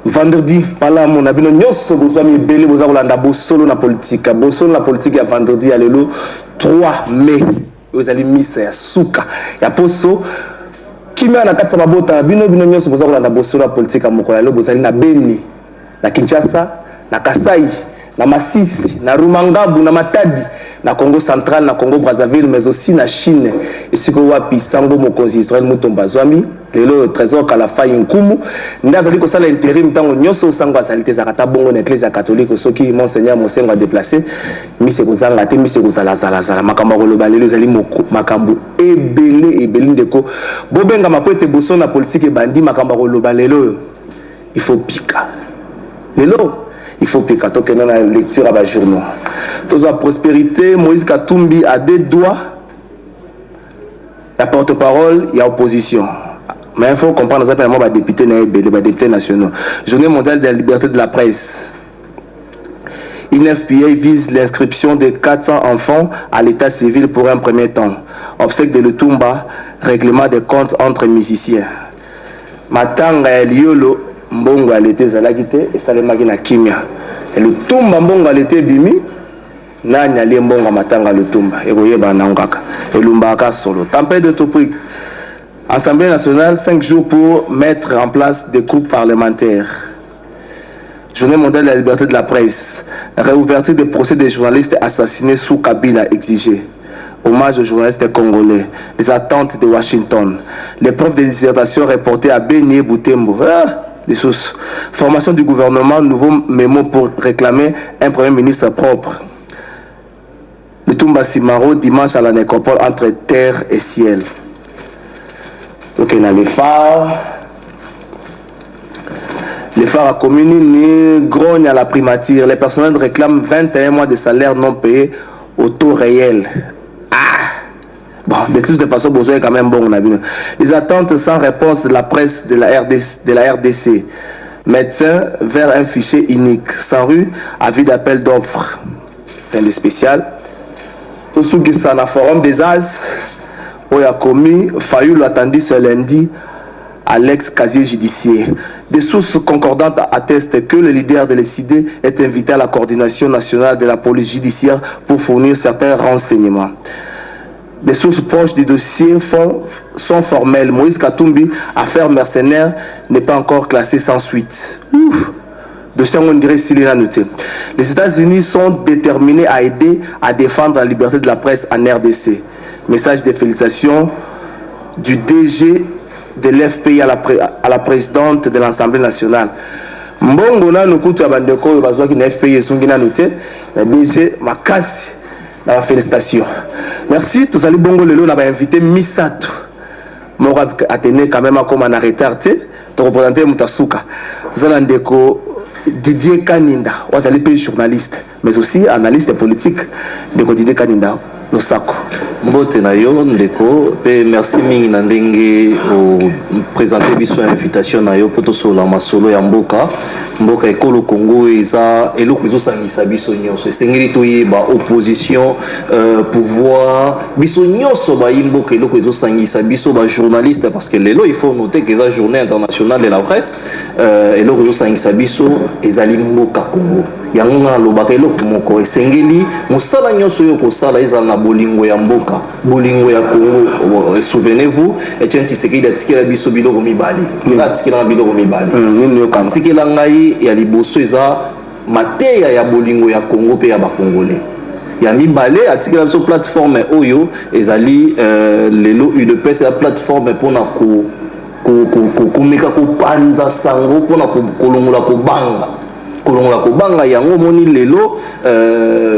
vendredi pala mon abino nyonso bozami belé boza kolanda bosolo na politique ya vendredi ya lelo 3 mai vous allez misa ya suka ya poso kimia na katsa mabota bino nyonso boza kolanda bosolo na politique ya mokolo lelo bozali na Beni na Kinshasa na Kasai na Masisi na Rumangabu na Matadi na Congo central na Congo Brazzaville mais aussi na Chine esiko wapi sango mokonzi Israël Mutomba Zwami lelo trésor Kalafa Nkumu ndazali ko sala intérim tango nyonso sango asalite zakata bongo na église catholique soki monseigneur Mosengo a déplacé mise kozanga te mise kozala zala makambo koloba lelo ezali makambo ebele ndeko bobenga mapoete boso na politique bandi makambo koloba lelo il faut pika lelo il faut piquer que dans la lecture à la journaux. Tous la prospérité, Moïse Katumbi a des doigts. La porte-parole, il y a opposition. Mais il faut comprendre ça pour les députés nationaux. Journée mondiale de la liberté de la presse. INFPA vise l'inscription de 400 enfants à l'état civil pour un premier temps. Obsèque de Lutumba, règlement des comptes entre musiciens. Matanga Liolo. Mbongo alete zalakite esalemaki na kimia Lutumba mbongo alete bimi nani ali mbongo matanga Lutumba ekoyeba na ngaka elumbaka solo tempête de Topic. Assemblée nationale 5 jours pour mettre en place des groupes parlementaires. Journée mondiale de la liberté de la presse. Réouverture des procès des journalistes assassinés sous Kabila exigée. Hommage aux journalistes congolais. Les attentes de Washington. L'épreuve de dissertation reportée à Beni Boutembo. Les sources. Formation du gouvernement, nouveau mémo pour réclamer un premier ministre propre. Le Tumba Simaro, dimanche à la nécropole entre terre et ciel. Donc il y a les phares. Les phares à commune grognent à la primature. Les personnels réclament 21 mois de salaire non payé au taux réel. Bon, de toute façon, vous avez quand même bon. Les attentes sans réponse de la presse de la RDC. Médecins vers un fichier unique. Sans rue, avis d'appel d'offres. C'est un spécial. Tout ce qui est dans le forum des AS, où il a commis, Fayoul attendu ce lundi à l'ex-casier judiciaire. Des sources concordantes attestent que le leader de l'ECD est invité à la coordination nationale de la police judiciaire pour fournir certains renseignements. Des sources proches du dossier sont formelles. Moïse Katumbi, affaire mercenaire, n'est pas encore classé sans suite. Dossier, on dirait s'il est noté. Les États-Unis sont déterminés à aider à défendre la liberté de la presse en RDC. Message de félicitations du DG de l'FPI à la présidente de l'Assemblée nationale. Mbongo na nukutu ya bandeko bazwa ki na FPI esungi na noté. DG Makasi. Félicitations. Merci. Tous allez bongo lelo na ba invité Misato. Mora atene quand même comme en retard te représenter Mutasuka. Zala ndeko Didier Kaninda, vous allez payer journaliste mais aussi analyste politique de Didier Kaninda. Nosako. Mbote na yo ndeko pe merci mingi na ndenge o présenter biso invitation na yo poto sola masolo ya mboka ekolo Congo eza eloko ezosangisa biso nyonso esengeli toyeba opposition pouvoir biso nyonso ba mboka eloko ezosangisa biso ba journaliste parce que lelo il faut noter que eza journée internationale de la presse eloko ezosangisa biso ezali mboka Congo yango na lobaka eloko moko esengeli mosala nyonso yo kosala ezala na bolingo ya mboka bolingo ya Congo. Souvenez-vous Etienne Tshisekedi atikela biso biloko mibali atikela biloko mibali atikela ngai ya liboso eza mateya ya bolingo ya Congo pe ya ba Congolais ya mibale atikela biso plateforme oyo ezali lelo UDPS ya plateforme pona kumika kopanza sango pona kolongola kobanga kolongola kobanga yango moni lelo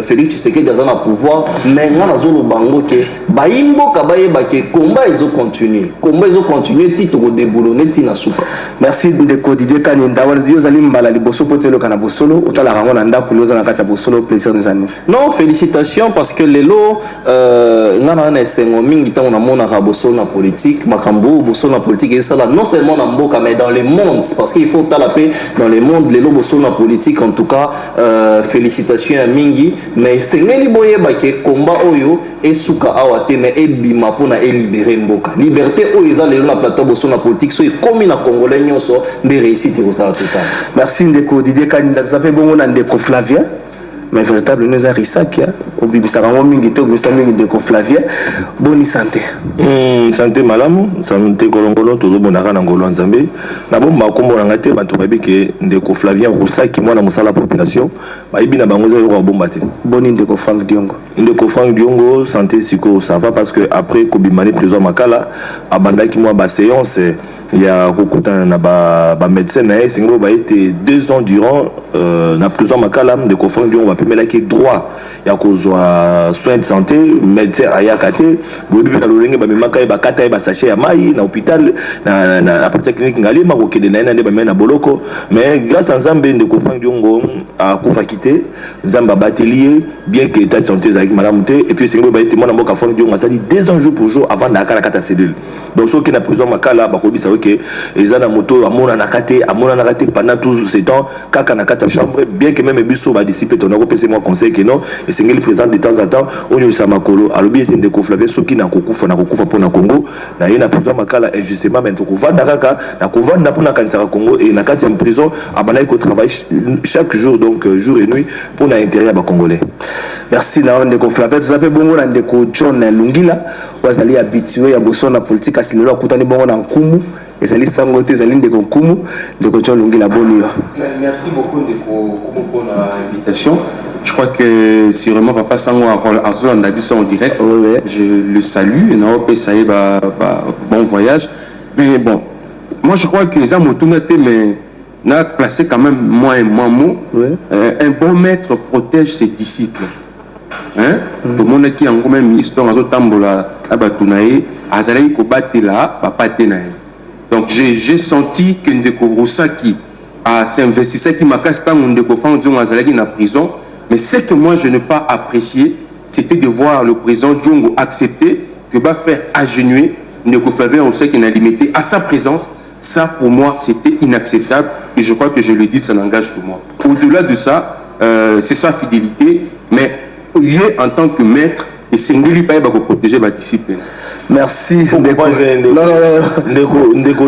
Félix Tshisekedi aza na pouvoir mais nga nazolo bango ke baimboka bayeba ke combat ezo continuer tito ko déboulonner tina suka. Merci ndeko Didier Kaninda yo zali mbala liboso potelo kana bosolo otala rango na ndako loza na kata bosolo plaisir des années. Non, félicitations parce que lelo nga na esengo mingi tango na mona ka bosolo na politique makambo bosolo na politique et ça là non seulement na mboka mais dans le monde parce qu'il faut tala paix dans le monde lelo bosolo na politique en tout cas félicitations à mingi mais c'est ngeli boye ba ke combat oyo esuka awa te mais ebima pour na libérer mboka liberté o eza lelo na plateau boso na politique so ekomi na congolais nyonso nde réussite ko ça total. Merci ndeko Didier Kanida ça fait bongo na ndeko Flavien mais véritable nous a risaki obibisa rango mingi te obibisa mingi ndeko Flavien boni santé santé malamu santé kolongolo tozobonaka na ngolo nzambe na bomba kombo na ngate bantu babike ndeko Flavien Rusaki mwana musala population bayibi na bango zelo ko bomba te boni ndeko Frank Diongo santé siko ça va parce que après kobimani prison makala abandaki moi ba séance il y a kokutana na ba médecin na singo ba été 2 ans durant na prison makala de confondre on va permettre qui droit ya kozwa soins de santé médecin ayakate bobi na lolenge ba memaka ba kata ba sachet ya mai na hôpital na partie clinique ngali ma kokede na ndé ba mena boloko mais grâce à Nzambe de confondre ngo a kufa quitter Nzamba batelier bien que état de santé za madame te et puis singo ba été mona mboka fond ngo ça dit 2 ans jour pour jour avant d'akala kata cellule donc ceux qui na prison makala ba ko bisa que ils ont moto amona nakate pendant tout ce temps kaka nakata chambre bien que même biso va dissiper ton repérer moi conseil que non et c'est qu'il présente de temps en temps on y samakolo alobi était de Flavien soki na kokufa pour na Congo na yena prison makala injustement mais to kovanda kaka na kovanda pour na kanisa Congo et na kati en prison abana ko travaille chaque jour donc jour et nuit pour na intérêt ba congolais. Merci na ndeko Flavien vous avez bongo na ndeko John Lungila wazali habitué ya boso na politique asilelo akutani bongo na nkumu ezali sango te ezali ndeko nkumu ndeko John Lungila boni yo. Merci beaucoup ndeko Kumu pour l'invitation. Je crois que si vraiment papa Sango en solo on a dit ça en direct. Oui. Je le salue et na ça y va bon voyage. Mais bon, moi je crois que les hommes autour mais n'a placé quand même moi un mot. Oui. Un bon maître protège ses disciples. Hein? Tout le monde qui a même histoire en tambola abatunae azalai ko batela papa tenae. Donc j'ai senti que ndeko Rusaki a s'investissait qui m'a casté ndeko Fandjon azalaki na prison, mais ce que moi je n'ai pas apprécié, c'était de voir le président Djongo accepter que va faire agenouiller ndeko Flavien Rusaki n'a limité à sa présence. Ça pour moi c'était inacceptable et je crois que je le dis ça n'engage que moi. Au-delà de ça, c'est sa fidélité, mais il en tant que maître et Sengeli Paye va protéger ma discipline. Merci. Ndeko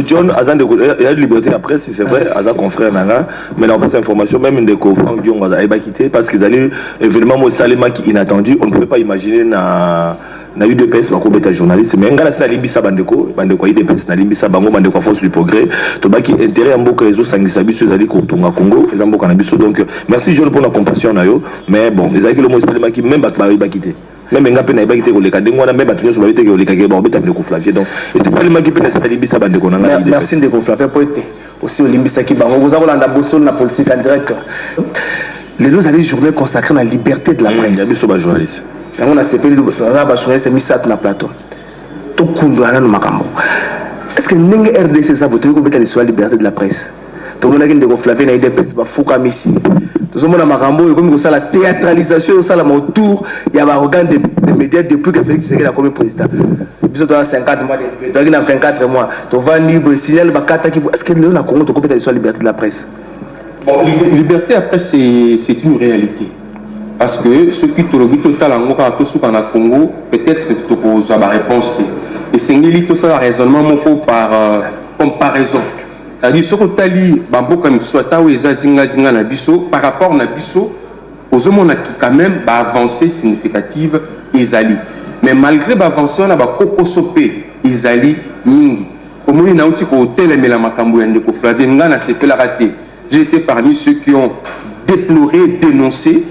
John, il y a de liberté de la presse, c'est vrai, Aza confrère Nanga, mais dans cette information, même Ndeko Frank Dion va quitté parce qu'ils allaient événement Salema qui inattendu, on ne pouvait pas imaginer na UDPS bako beta journaliste mais ngala sina limbisa bandeko UDPS na limbisa bango bandeko force du progrès to baki intérêt mboka ezo sangisa biso ezali ko tunga Congo eza mboka na biso donc merci John pour la compassion na yo mais bon ezali que le mot Salema qui même ba quitté même ngape na ibaki te ko leka dengo na même batunyo so ba bité ko leka ke ba beta ndeko Flavien donc c'est Salema qui peut na limbisa bandeko na ngala merci ndeko Flavien pour être aussi olimbisa ki bango vous avez la bossone na politique en direct les deux années journée consacrée à la liberté de la presse ya biso ba journaliste on a CPL dans la journée c'est mis ça na plateau to kundo ana no makambo est-ce que ndenge RDC ça voter ko beta sur la liberté de la presse to mona ki ndeko Flavien na IDPS ba fuka misi to mona makambo ko mi ko sala théâtralisation sala autour ya ba organe des médias depuis que Félix Tshisekedi a comme président biso to 50 mois de to na 24 mois to va libre signal ba kata ki est-ce que le na Congo to ko beta sur la liberté de la presse bon liberté après c'est une réalité. Parce que ceux qui te le disent total en Congo, peut-être que tu poses la réponse. Et c'est tout ça raisonnement par comparaison. C'est-à-dire ce que tu as dit, comme soit zinga na biso par rapport na biso, aux hommes qui quand même avancée significative Isali. Mais malgré l'avancée on a koko sopé Isali mingi. Au moins na uti ko hôtel mais la makambo yande ko Flavien ngana c'était la raté. J'étais parmi ceux qui ont déploré, dénoncé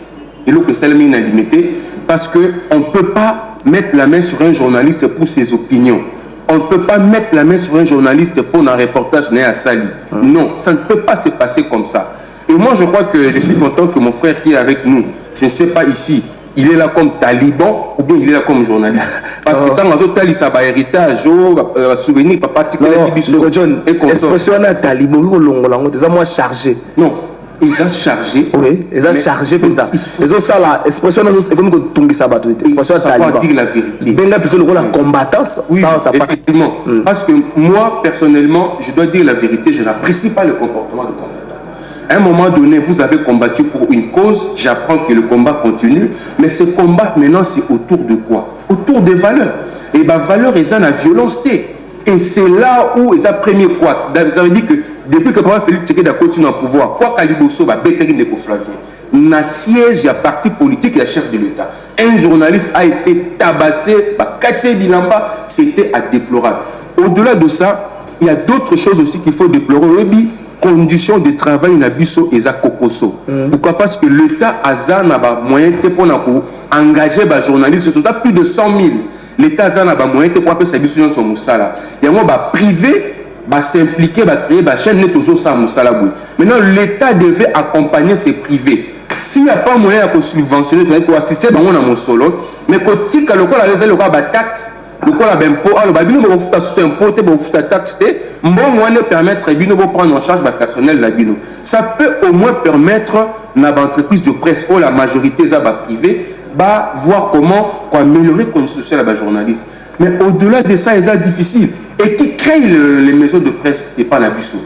et l'eau que Salamine a limité parce qu'on ne peut pas mettre la main sur un journaliste pour ses opinions. On ne peut pas mettre la main sur un journaliste pour un reportage né à Sali. Non, ça ne peut pas se passer comme ça. Et moi, je crois que je suis content que mon frère qui est avec nous, je ne sais pas ici, il est là comme taliban ou bien il est là comme journaliste. Parce que quand on a tali ça va héritage, souvenir, papa, John, expression na taliban, moi chargé. Non. Ils ont chargé. Oui, ils ont chargé pour ça. Ils ont ça là. Expression c'est comme que Tungi Sabato. Expression ça veut dire la vérité. Benga plutôt le rôle la combattance. Oui, ça effectivement. Parce que moi, personnellement, je dois dire la vérité, je n'apprécie pas le comportement de combattant. À un moment donné, vous avez combattu pour une cause, j'apprends que le combat continue, mais ce combat maintenant c'est autour de quoi? Autour des valeurs. Et ma valeur est la violence. Et c'est là où ils ont premier quoi. Ça veut dire que depuis que Papa Félix Tshisekedi a continué au pouvoir, quoi qu'Aliboso va bétrir les Flavien, na siège, il y a parti politique et la chef de l'État. Un journaliste a été tabassé, Katia Bilamba, c'était déplorable. Au-delà de ça, il y a d'autres choses aussi qu'il faut déplorer. Conditions de travail na biso et za kokoso. Pourquoi? Parce que l'État a un moyen pour engager les journalistes, c'est plus de 100 000. L'État a un moyen pour appeler sa biso son moussala. Il y a un privé va s'impliquer, va créer une chaîne net aux sa moussala. Maintenant, l'État devait accompagner ces privés. S'il n'y a pas moyen de subventionner, pour assister à mon solo, mais quand il y a le taxe, le quoi la impôt, alors babino va faire sous impôt, va faire taxe, bon moyen permettre bino de prendre en charge le personnel la bino. Ça peut au moins permettre dans l'entreprise de presse ou la majorité ça va privé, va voir comment améliorer la condition sociale des journalistes. Mais au-delà de ça, c'est difficile. Et qui crée les maisons de presse et pas la biso.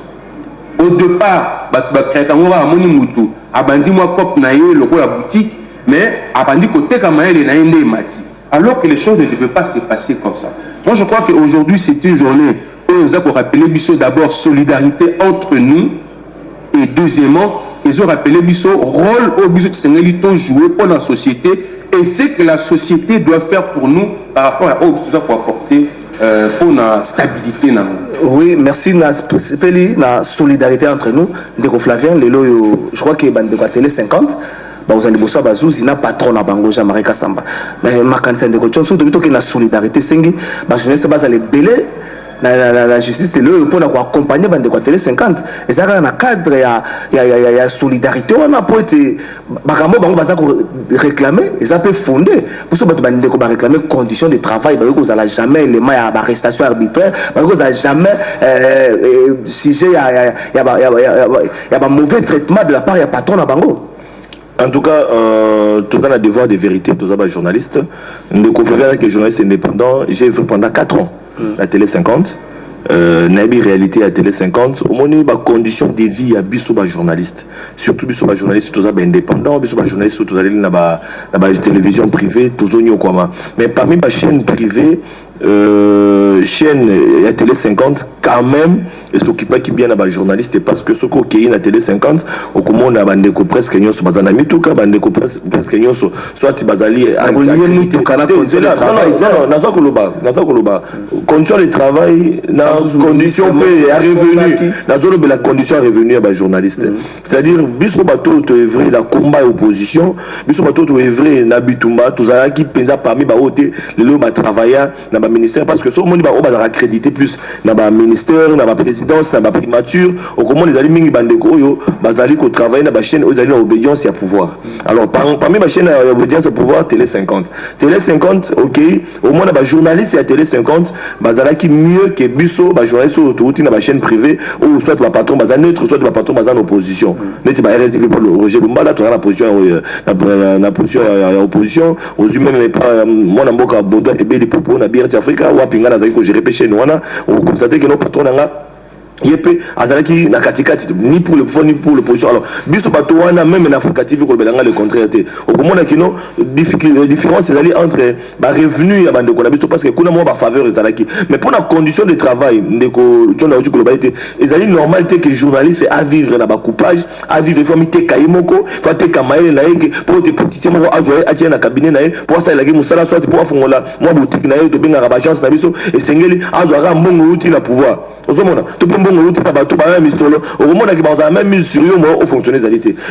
Au départ, bah créer quand on va à Monimutu, abandi moi cop naïe le quoi la boutique, mais abandi côté comme elle naïe ne mati. Alors que les choses ne devaient pas se passer comme ça. Moi, je crois qu'aujourd'hui, c'est une journée où nous avons rappelé Bissot d'abord solidarité entre nous et deuxièmement, ils ont rappelé Bissot rôle au Bissot de Sénégal joué pour la société et c'est que la société doit faire pour nous par rapport à Bissot pour apporter pour la stabilité. Oui, merci. La solidarité entre nous, Ndeko Flavien, je crois que Bandeko Télé 50. Vous allez bosser à Zouzi, n'a patron à Bango, Jean-Marie Kassamba. Mais ma candidature de coach, surtout que la solidarité, c'est que je sais pas, les belés, la justice, c'est le pour accompagner Bandeko Télé 50. Et ça, dans le cadre, il y a solidarité, on a pas été. Bakamo, Bango, Baza réclamer, et ça peut fonder. Pour ça, Bandeko va réclamer conditions de travail, vous n'allez jamais les mains à arrestation arbitraire, vous n'allez jamais sujet, il y a un mauvais traitement de la part du patron à Bango. En tout cas, tout le devoir de vérité, tout ça, journaliste. Nous conférons que journaliste indépendant, j'ai fait pendant 4 ans la Télé 50. Nabi réalité à Télé 50. Au moins, il y a conditions de vie à Bissot journaliste. Surtout Bissot journaliste, tout ça indépendant. Bissot journaliste, tout ça dans la télévision privée, tout ça mais parmi les chaînes privées, chaîne à Télé 50 quand même et s'occupe qui bien à journaliste parce que ce qui est à Télé 50 au comment on a bandeko presque nyoso bazana mituka bandeko presque nyoso soit bazali à activité naza koloba condition de travail na condition à revenu nazo la condition à revenu à journaliste c'est-à-dire biso bato to œuvrer la combat opposition biso bato to œuvrer na bitumba tozala ki penza parmi ba hote le ba travailler na ba ministère parce que ce monde va accréditer plus dans le ministère, dans la présidence, dans la primature, au comment les amis bandeko oyo bazali ko travailler dans la chaîne aux amis obédience et à pouvoir. Alors parmi ma chaîne obédience et pouvoir Télé 50. Télé 50, OK, au moins dans journaliste et à Télé 50, bazala qui mieux que biso ba journaliste autour dans la chaîne privée ou soit le patron bazan neutre soit le patron bazan opposition. Net ba RTV pour le Roger Lumba là tu as la position la position opposition aux humains mais pas moi n'amboka bodo et be les propos na bien Africa ou pingana zaki ko gérer péché nous on a constaté que nos patrons nga yepé azalaki na katikati ni pour le pouvoir ni pour l'opposition. Alors biso bato wana même en Afrique TV ko belanga le contraire té au komona kino différence ezali entre ba revenu ya bandeko na biso parce que kuna mo ba faveur ezalaki mais pour la condition de travail ndeko tona oju ko baité ezali normalité que journaliste à vivre na ba coupage à vivre faut te kayimoko faut te kamaele na yeke pour te politicien mo azoye atia na cabinet na ye pour ça la musala soit pour afongola mo boutique na ye to benga ba chance na biso et sengeli azwaka mbongo uti na pouvoir. Tout le monde a mis solo. Au moment où on a même mis sur eux, on fonctionne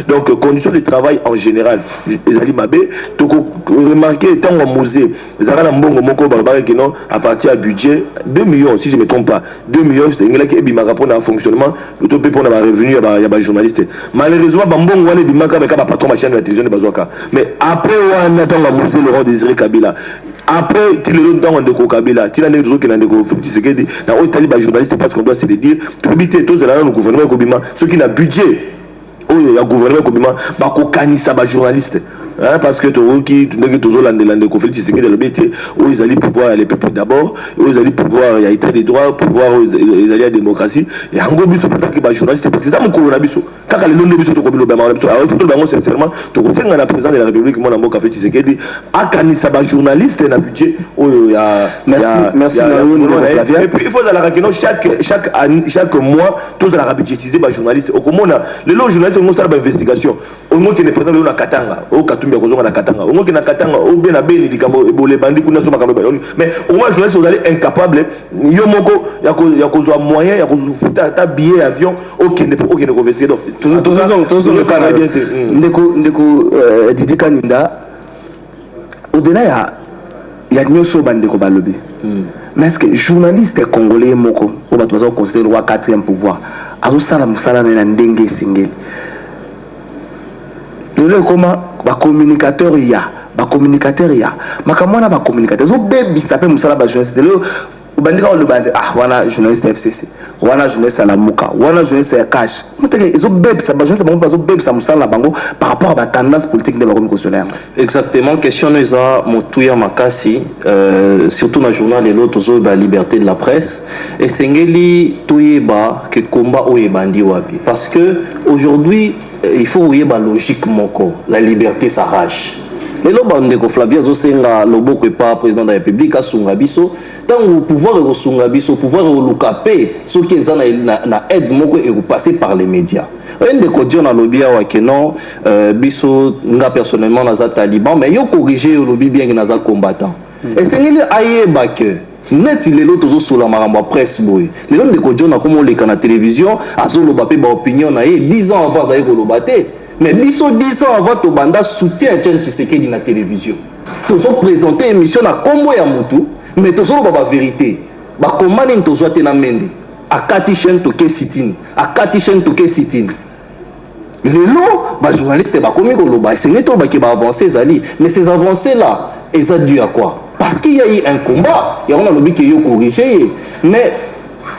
donc conditions de travail en général. Les alimabé, tu remarqué tant au musée, les arabes mbongo moko barbarie qui non à partir à budget 2 millions si je me trompe pas. 2 millions c'est ingénieur qui bima rapport à fonctionnement, tout peut pour avoir revenu il y a ba journaliste. Malheureusement mbongo wana bimaka avec ba patron machine de la télévision de Bazoaka. Mais après on attend la musée Laurent Désiré Kabila. Après, tu le temps de Kabila, tu l'as dit que Tshisekedi, na otali ba journaliste parce qu'on doit se le dire, tu habiter tous là le gouvernement Kobima, ceux qui n'a budget, oh le gouvernement Kobima, ba ko kanisa ba journaliste. parce que qui toujours l'ande conflit c'est que le métier où ils allaient pouvoir les peuples d'abord où ils allaient pouvoir il y a état des droits pouvoir ils allaient à la démocratie et en gros biso peut-être que ba journaliste parce que ça mon corona biso kaka le nom biso to ko bilo ba biso alors il faut bango sincèrement to ko tenga na président de la république mon ambo café Tshisekedi akanisa ba journaliste na budget oyo ya merci et puis il faut la rakeno chaque mois tous la budgétiser ba journaliste au komona le journaliste on ça ba investigation au moins qui ne présente le na katanga au katumbi kozonga na katanga au moins qui na katanga au bien na beni likambo ebole bandi kuna so makambo mais au moins journaliste vous allez incapable yo moko ya kozwa moyen ya kozufuta ta billet avion okende converser donc toujours le cas bien ndeko Didi Kaninda au-delà ya nyoso bandeko balobi mais est-ce que journaliste congolais moko o bato bazo considérer le 4e pouvoir azo sala musala na ndenge singeli le comment ba communicateur ya makamona ba communicateur zo bebi sape musala ba journaliste le bandika o le bande wana journaliste FCC wana journaliste à la Muka wana journaliste ya cash muteke zo bebi sa ba journaliste bango zo bebi sa musala bango par rapport à la tendance politique de la communication exactement question neza motuya makasi surtout na journal et l'autre zo ba liberté de la presse et sengeli toyeba que combat o ebandi wapi parce que aujourd'hui il faut oublier la logique moko la liberté s'arrache les lobande ko Flavia zo senga loboko pas président de la République asunga biso tant pouvoir ko sunga biso pouvoir ko lukape ce qui est na aide moko et passer par les médias un de ko na lobia wa que non biso nga personnellement na za taliban mais yo corriger lobi bien que na za combattant et sengeli ayeba que net lelo tozo sola makambo presse boy lelo ndeko jona comme on le kana télévision azoloba pe ba opinion na ye 10 ans avant ça ekoloba te mais biso 10 ans avant to banda soutien Etienne Tshisekedi na télévision tozo présenter émission na kombo ya mutu mais tozo ba vérité ba komani tozo te na mende akati chaîne toke sitini akati chaîne toke sitini lelo ba journaliste ba komi ko loba c'est neto ba ke ba avancer zali mais ces avancées là eza dû à quoi parce qu'il y a eu un combat, il y a un lobby qui est corrigé, mais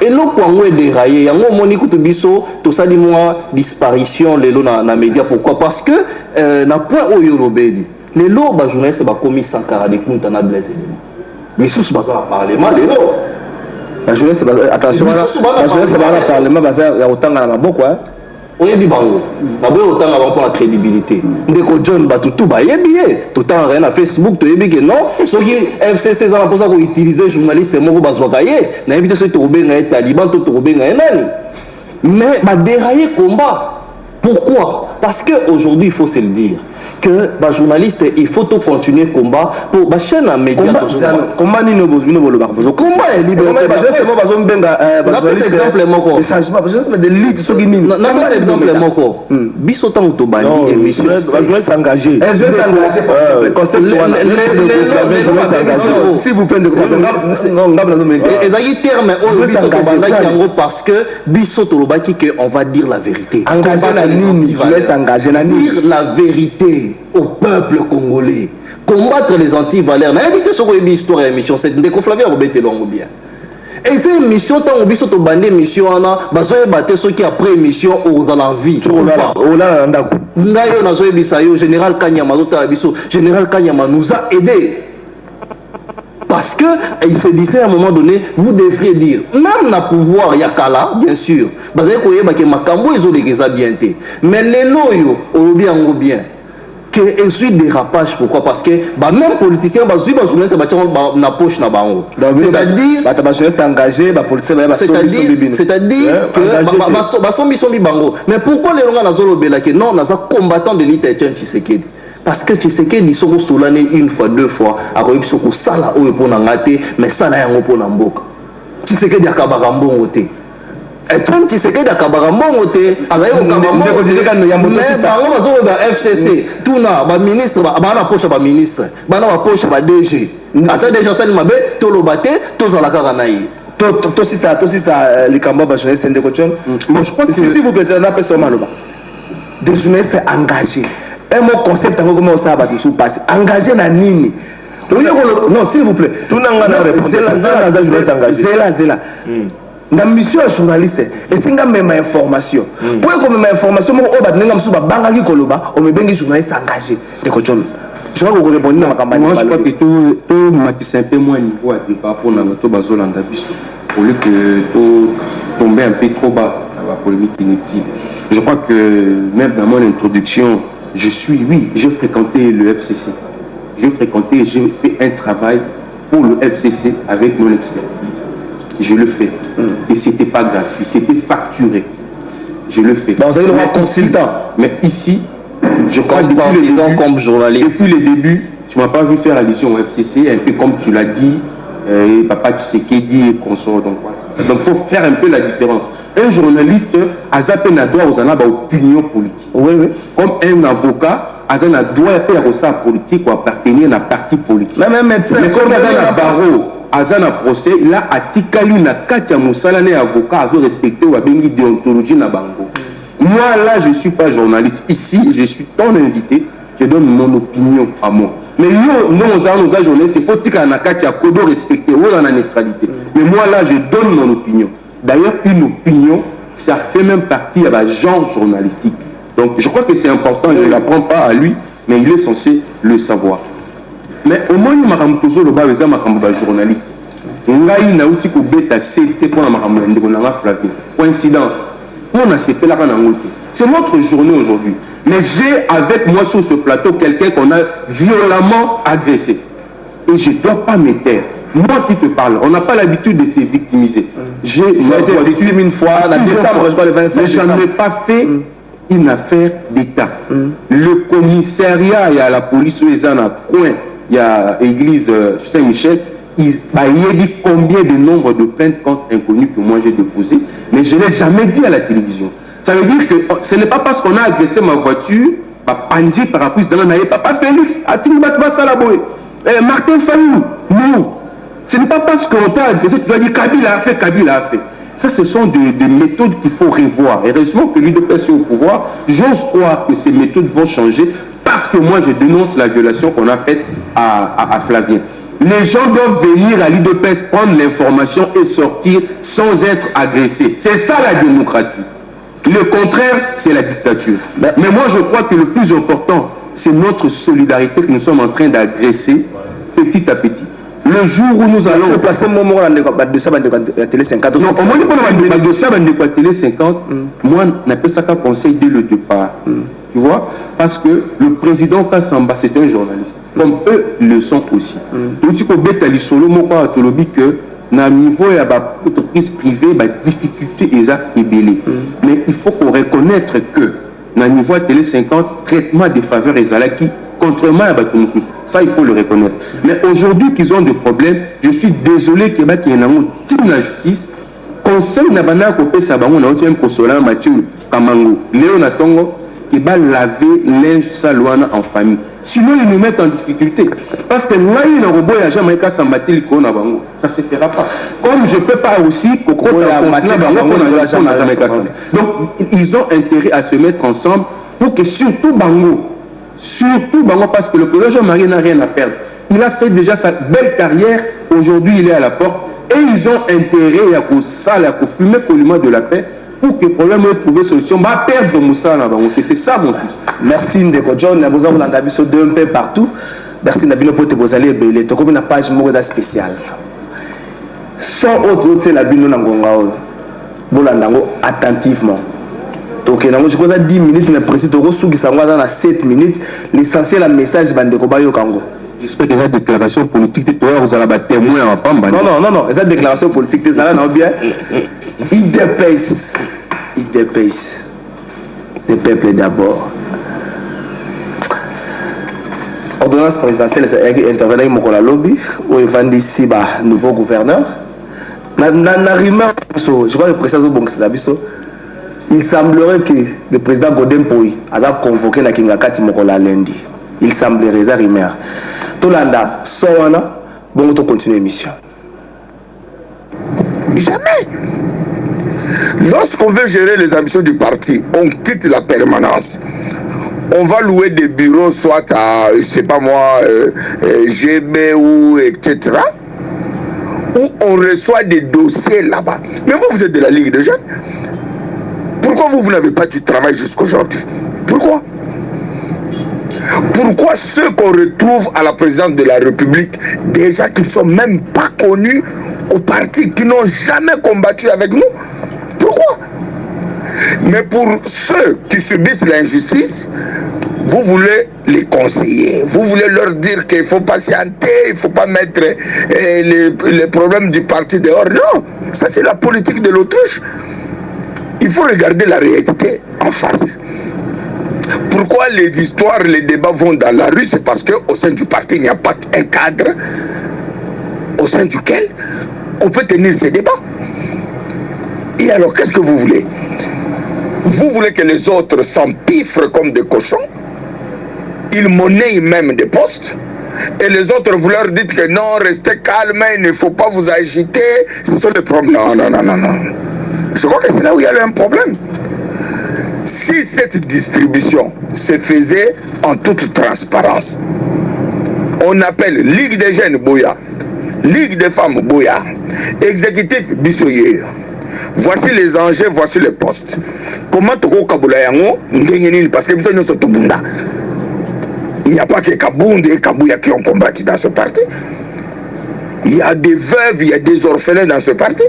et l'eau pour nous dérailler, il y a un moni kutu biso, tout ça dit moi disparition les lots na média pourquoi parce que na point au yorobedi les lots ba journaliste ba commis Sankara de Kunta na blaise élément mais sous ba parlement les lots la journaliste attention la journaliste ba parlement ba ya otanga na maboko oyebi bango babe otanga bango pour la crédibilité ndeko John batutu bayebi tout temps rien na Facebook toyebi que non soki FCC za na posa ko utiliser journaliste moko bazwaka ye na yebi te so tobenga taliban to tobenga nani mais ba dérailler combat pourquoi parce que aujourd'hui il faut se le dire que ba journaliste il faut tout continuer combat pour ba chaîne à médias combat ni no bozino boloba combat est liberté ba journaliste mo bazo mbenga ba journaliste exemple moko changement ba journaliste de lead soki nini na pas exemple moko biso tant to bandi émission ba journaliste engagé concept s'il vous plaît de ezaki terme oyo biso to bandaki yango parce que biso to lobaki que on va dire la vérité engagé na nini journaliste engagé na nini dire la vérité au peuple congolais combattre les anti-valeurs na éviter ce que histoire et émission c'est ndeko Flavia Robert longo bien et c'est émission tant obiso to bande émission ana bazo battre ceux qui après émission aux envie ola ndako ngayo nazo ebisa yo général Kanyama zotala biso général Kanyama nous a aidé parce que il se disait à un moment donné vous devriez dire même na pouvoir yakala bien sûr bazay ko yeba ke makambo ezolegeza bien te mais les loyo obi yango bien que ensuite dérapage pourquoi parce que bah même politiciens bah suivent journaliste bah na poche na bango c'est-à-dire bah ta journaliste engagé bah politicien bah c'est-à-dire que bah sombi bango mais pourquoi les longa nazolo bela que non naza combattant de l'État Etienne Tshisekedi parce que Tshisekedi soko solane une fois deux fois akoyebi soko sala oyo pona ngate mais sala yango pona mboka Tshisekedi akabaka mbongo te Etienne Tshisekedi akabaka mbongo te azayi kokaba mbongo mais bango bazoloba FCC tuna ba ministre bana poche ba ministre bana ba poche ba DG ata déjà sali mabe toloba te tozala kaka na ye si ça les cambas ba journaliste ndeko John moi je crois que si vous plaît na personne maloba des journalistes engagés un mot concept en comment ça va tout passer engagé na nini non s'il vous plaît tout n'a pas réponse zela la mission de journaliste et c'est nga même information pour que même information moi on va donner comme ça banga qui koloba on me bengi journaliste engagé de John je crois que vous répondez dans ma campagne moi je crois que tout matisse un peu moins niveau à débat pour notre bazolanda biso au lieu que tout tomber un peu trop bas dans la polémique inutile. Je crois que même dans mon introduction j'ai fréquenté le FCC, j'ai fait un travail pour le FCC avec mon expertise. Je le fais. Et c'était pas gratuit, c'était facturé. Je le fais. Vous avez le consultant. Mais ici, je crois comme journaliste. Depuis le début, tu m'as pas vu faire allusion au FCC, un peu comme tu l'as dit, Papa Tshisekedi et consort. Donc voilà. Donc il faut faire un peu la différence. Un journaliste, Azapena doit aux opinion politique. Oui. Comme un avocat, Azana doit faire sa politique ou appartenir à un parti politique. Même médecin, comme Azana barreau, Azana procès, là, Atikali na Katia Moussala, un avocat, a respecté ou a béni déontologie na bango. Moi, là, je ne suis pas journaliste. Ici, je suis ton invité. Je donne mon opinion à moi. Mais nous, nos journalistes, il faut que na Katia Kodo respecter ou dans la neutralité. Mais moi, là, je donne mon opinion. D'ailleurs, une opinion, ça fait même partie de la genre journalistique. Donc, je crois que c'est important. Je ne l'apprends pas à lui, mais il est censé le savoir. Mais au moins, il m'a ramené le bas de journaliste. Ngai na uti ko beta CT pour la Flavie. Coïncidence. C'est notre journée aujourd'hui. Mais j'ai avec moi sur ce plateau quelqu'un qu'on a violemment agressé. Et je ne dois pas me taire. Moi qui te parle, on n'a pas l'habitude de se victimiser. J'ai été victime une fois, en décembre, je crois le 25 décembre. Mais je n'ai pas fait une affaire d'État. Le commissariat, il y a la police où ils en ont coin, il y a l'église Saint-Michel, il y a dit combien de nombre de plaintes contre inconnus que moi j'ai déposé, mais je ne l'ai jamais dit à la télévision. Ça veut dire que ce n'est pas parce qu'on a agressé ma voiture, Pandi par rapport à Papa Félix, Martin Fallou, non. Ce n'est pas parce qu'on t'a agressé, tu dois dire Kabila a fait. Ça, ce sont des méthodes qu'il faut revoir. Et heureusement que l'UDPS est au pouvoir, j'ose croire que ces méthodes vont changer parce que moi, je dénonce la violation qu'on a faite à Flavien. Les gens doivent venir à l'UDPS prendre l'information et sortir sans être agressés. C'est ça la démocratie. Le contraire, c'est la dictature. Mais moi, je crois que le plus important, c'est notre solidarité que nous sommes en train d'agresser petit à petit. Le jour où nous allons... Se placer mon moment dans la télé 50. Non, au moins, dans le dossier de la télé 50, moi, je n'ai pas ça qu'un conseil dès le départ. Tu vois? Parce que le président Kassamba, c'est un journaliste. Comme eux le sont aussi. Donc, tu peux mettre à l'isolo, moi, je te dis que dans le niveau de l'entreprise privée, la difficulté est belée. Mais il faut qu'on reconnaisse que dans le niveau de la télé 50, traitement des faveurs est qui contrairement à Batumoussous. Ça, il faut le reconnaître. Mais aujourd'hui qu'ils ont des problèmes, je suis désolé qu'il y ait un la justice. Conseil n'a pas coupé ça, on a aussi un consolant Mathieu Kamango, Léon Atongo, qui va laver linge salouana en famille. Sinon, ils nous mettent en difficulté. Parce que là, il y a un robot, il n'y a jamais qu'à s'embattre le con à Bango. Ça ne se fera pas. Comme je ne peux pas aussi, donc, ils ont intérêt à se mettre ensemble pour que surtout Bango, parce que le président Jean-Marie n'a rien à perdre. Il a fait déjà sa belle carrière. Aujourd'hui, il est à la porte. Et ils ont intérêt à fumer poliment de la paix pour que le problème ait trouvé solution. Va perdre Moussa. C'est ça mon souci. Merci Ndeko John. Nous avons besoin d'un peu partout. Merci Nabino pour te poser les belles. Tu as une page spéciale. Sans autre, c'est la Bino Nangongao. Bolandango attentivement. Donc, je crois 10 minutes, mais précis, tu as dans 7 minutes. L'essentiel, le message de Kobayo Kango. J'espère que cette déclaration politique, vous allez être témoin en Pamba. Non, cette déclaration politique, c'est ça, non bien. Il dépasse. Le peuple d'abord. Ordonnance présidentielle, c'est intervenir avec mon lobby, où il va ici, nouveau gouverneur. Je crois que le président Bongisabiso. Il semblerait que le président Godem Poui a convoqué la Kingakati Mokola lundi. Il semblerait, ça rimer. Tolanda, Sowana, bon, on continue l'émission. Jamais. Lorsqu'on veut gérer les ambitions du parti, on quitte la permanence. On va louer des bureaux, soit à, je sais pas moi, GB ou etc. où on reçoit des dossiers là-bas. Mais vous êtes de la Ligue des jeunes. Pourquoi vous n'avez pas du travail jusqu'aujourd'hui? Pourquoi? Pourquoi ceux qu'on retrouve à la présidence de la République, déjà qu'ils ne sont même pas connus au parti, qui n'ont jamais combattu avec nous? Pourquoi? Mais pour ceux qui subissent l'injustice, vous voulez les conseiller, vous voulez leur dire qu'il faut patienter, il ne faut pas mettre les problèmes du parti dehors. Non, ça c'est la politique de l'autruche. Il faut regarder la réalité en face. Pourquoi les histoires, les débats vont dans la rue? C'est parce qu'au sein du parti, il n'y a pas un cadre au sein duquel on peut tenir ces débats. Et alors, qu'est-ce que vous voulez? Vous voulez que les autres s'empiffrent comme des cochons, ils monnaient même des postes, et les autres, vous leur dites que non, restez calme, il ne faut pas vous agiter, ce sont les problèmes. Non, non, non, non, non. Je crois que c'est là où il y a un problème. Si cette distribution se faisait en toute transparence, on appelle Ligue des jeunes Boya, Ligue des femmes Boya, exécutif Bissoyer. Voici les enjeux, voici les postes. Comment tu Kabula yango ngengenini parce que nous sommes Bunda. Il n'y a pas que Kabound et Kabouya qui ont combattu dans ce parti. Il y a des veuves, il y a des orphelins dans ce parti.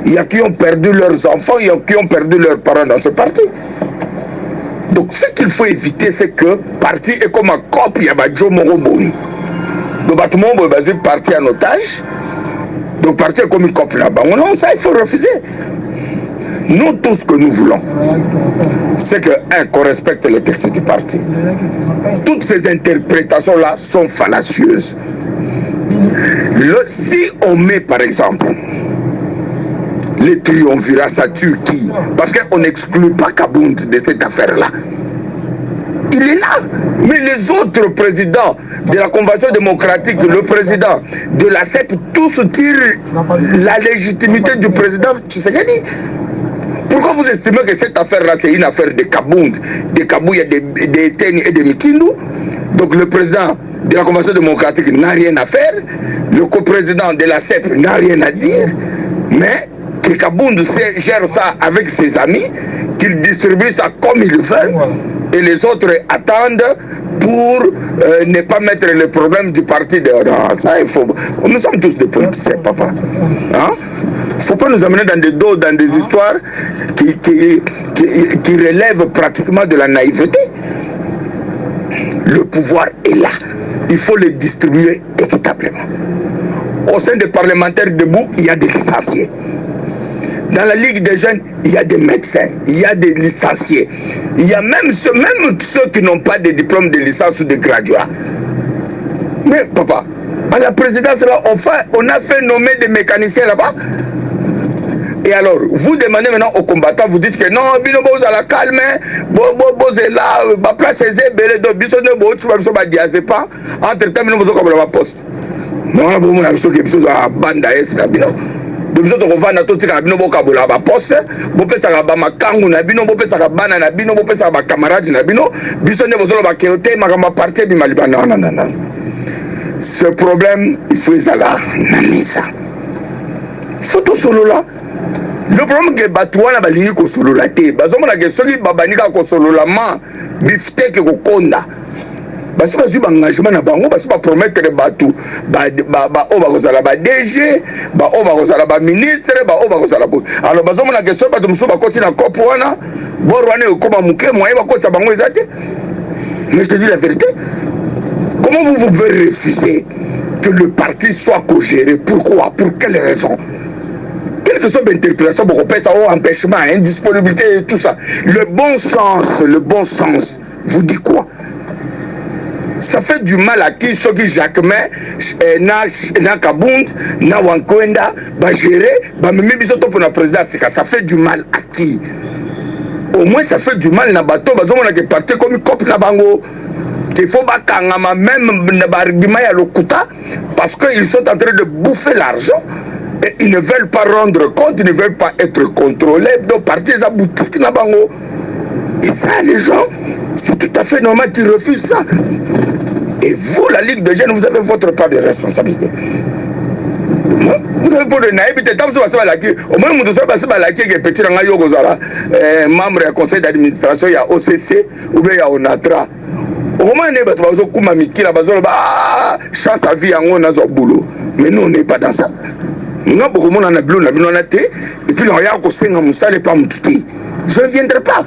Il y a qui ont perdu leurs enfants, il y a qui ont perdu leurs parents dans ce parti. Donc ce qu'il faut éviter, c'est que le parti est comme un cop, il y a Badjo Moroboui. Le bâtiment est parti en otage. Donc le parti est comme un cop là-bas. Non, ça il faut refuser. Nous, tout ce que nous voulons, c'est que, qu'on respecte les textes du parti. Toutes ces interprétations-là sont fallacieuses. Si on met, par exemple, les triumvirats, ça tue qui? Parce qu'on n'exclut pas Kabound de cette affaire-là. Il est là. Mais les autres présidents de la Convention démocratique, le président de la CEP, tous tirent la légitimité du président Tshisekedi. Pourquoi vous estimez que cette affaire-là, c'est une affaire de Kabound, de Kabouya, de Teni et de Mikindu? Donc le président de la Convention démocratique n'a rien à faire, le coprésident de la CEP n'a rien à dire, mais que Kabound gère ça avec ses amis, qu'il distribue ça comme il veut, et les autres attendent pour ne pas mettre le problème du parti dehors. Ça, il faut. Nous sommes tous des politiciens, papa. Hein? Il ne faut pas nous amener dans des dos, dans des histoires qui relèvent pratiquement de la naïveté. Le pouvoir est là. Il faut le distribuer équitablement. Au sein des parlementaires debout, il y a des licenciés. Dans la Ligue des jeunes, il y a des médecins, il y a des licenciés. Il y a même ceux qui n'ont pas de diplôme de licence ou de graduat. Mais papa, à la présidence, là, on a fait nommer des mécaniciens là-bas. Et alors, vous demandez maintenant aux combattants, vous dites que non, bino boz à la calme, boz est là, ma place est zébélé, donc biso ne bo tu vas biso ba diazepa, entre temps bino bozo comme la poste. Non, bon na biso ke biso za banda es na bino. De biso to kovanda to tika bino bo kabola ba poste, bo pesa ka ba makangu na bino, bo pesa ka bana na bino, bo pesa ba camarade na bino, biso ne bozo ba keote makamba parti bi maliba non non non non. Ce problème, il faut ça nanisa. Faut tout solo là. Le problème que Batouana balingi ko solo la te, bazomona ke soki babanika ko solo la ma bifteke ko konda. Basi bazu ba engagement na bango, basi ba promettre batu ba o ba kozala ba DG, ba o ba kozala ba ministre, ba o ba kozala bo. Alors bazomona ke soki batu musu ba koti na kopo wana, borwane ko ba muke moye ba koti bango ezate. Mais je te dis la vérité. Comment vous pouvez refuser que le parti soit co-géré? Pourquoi? Pour quelle raison? Quelle que soit l'interprétation, beaucoup de ça, empêchement, indisponibilité et tout ça. Le bon sens, vous dit quoi? Ça fait du mal à qui? Ceux qui Jacquemin, na Kabound, na Wankwenda, va gérer, va même bisoto pour la présidence. Ça fait du mal à qui? Au moins ça fait du mal na bateau, on a des partis comme Cop na Bango. Il faut bakangama même argument ya lokuta parce qu'ils sont en train de bouffer l'argent et ils ne veulent pas rendre compte, ils ne veulent pas être contrôlés. Donc partir à boutique na bango. Et ça les gens, c'est tout à fait normal qu'ils refusent ça. Et vous, la Ligue des jeunes, vous avez votre part de responsabilité. Vous avez pour le naïf, tant que vous avez au moins, vous avez que petit membre du conseil d'administration, il y a OCC ou bien il y a ONATRA. Au moment où chance à vie en a boulot. Mais nous, on n'est pas dans ça. Nous avons beaucoup de monde et puis on a un conseil en Moussa, pas Moutouté. Je ne viendrai pas.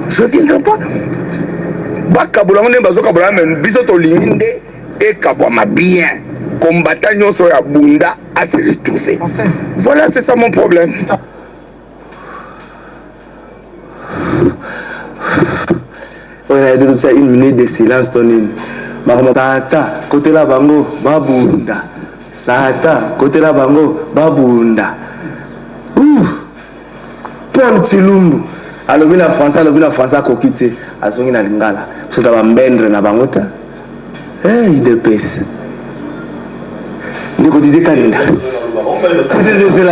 Je ne viendrai pas. Bakaboulangone Bazokaboula, mais Bisoto Linginde et Kabouama bien. Combattant sur la Bunda à se retrouver. Voilà, c'est ça mon problème. On a dit ça une minute de silence, Tony. Tata, côté la bango, babunda. Sata, côté la bango, babunda. Paul Chilumbu. Alors, bien la France a coquité. À son ina lingala. So ta bambendre na bangota. Il dépêche. Ndiko didi kalinda. C'est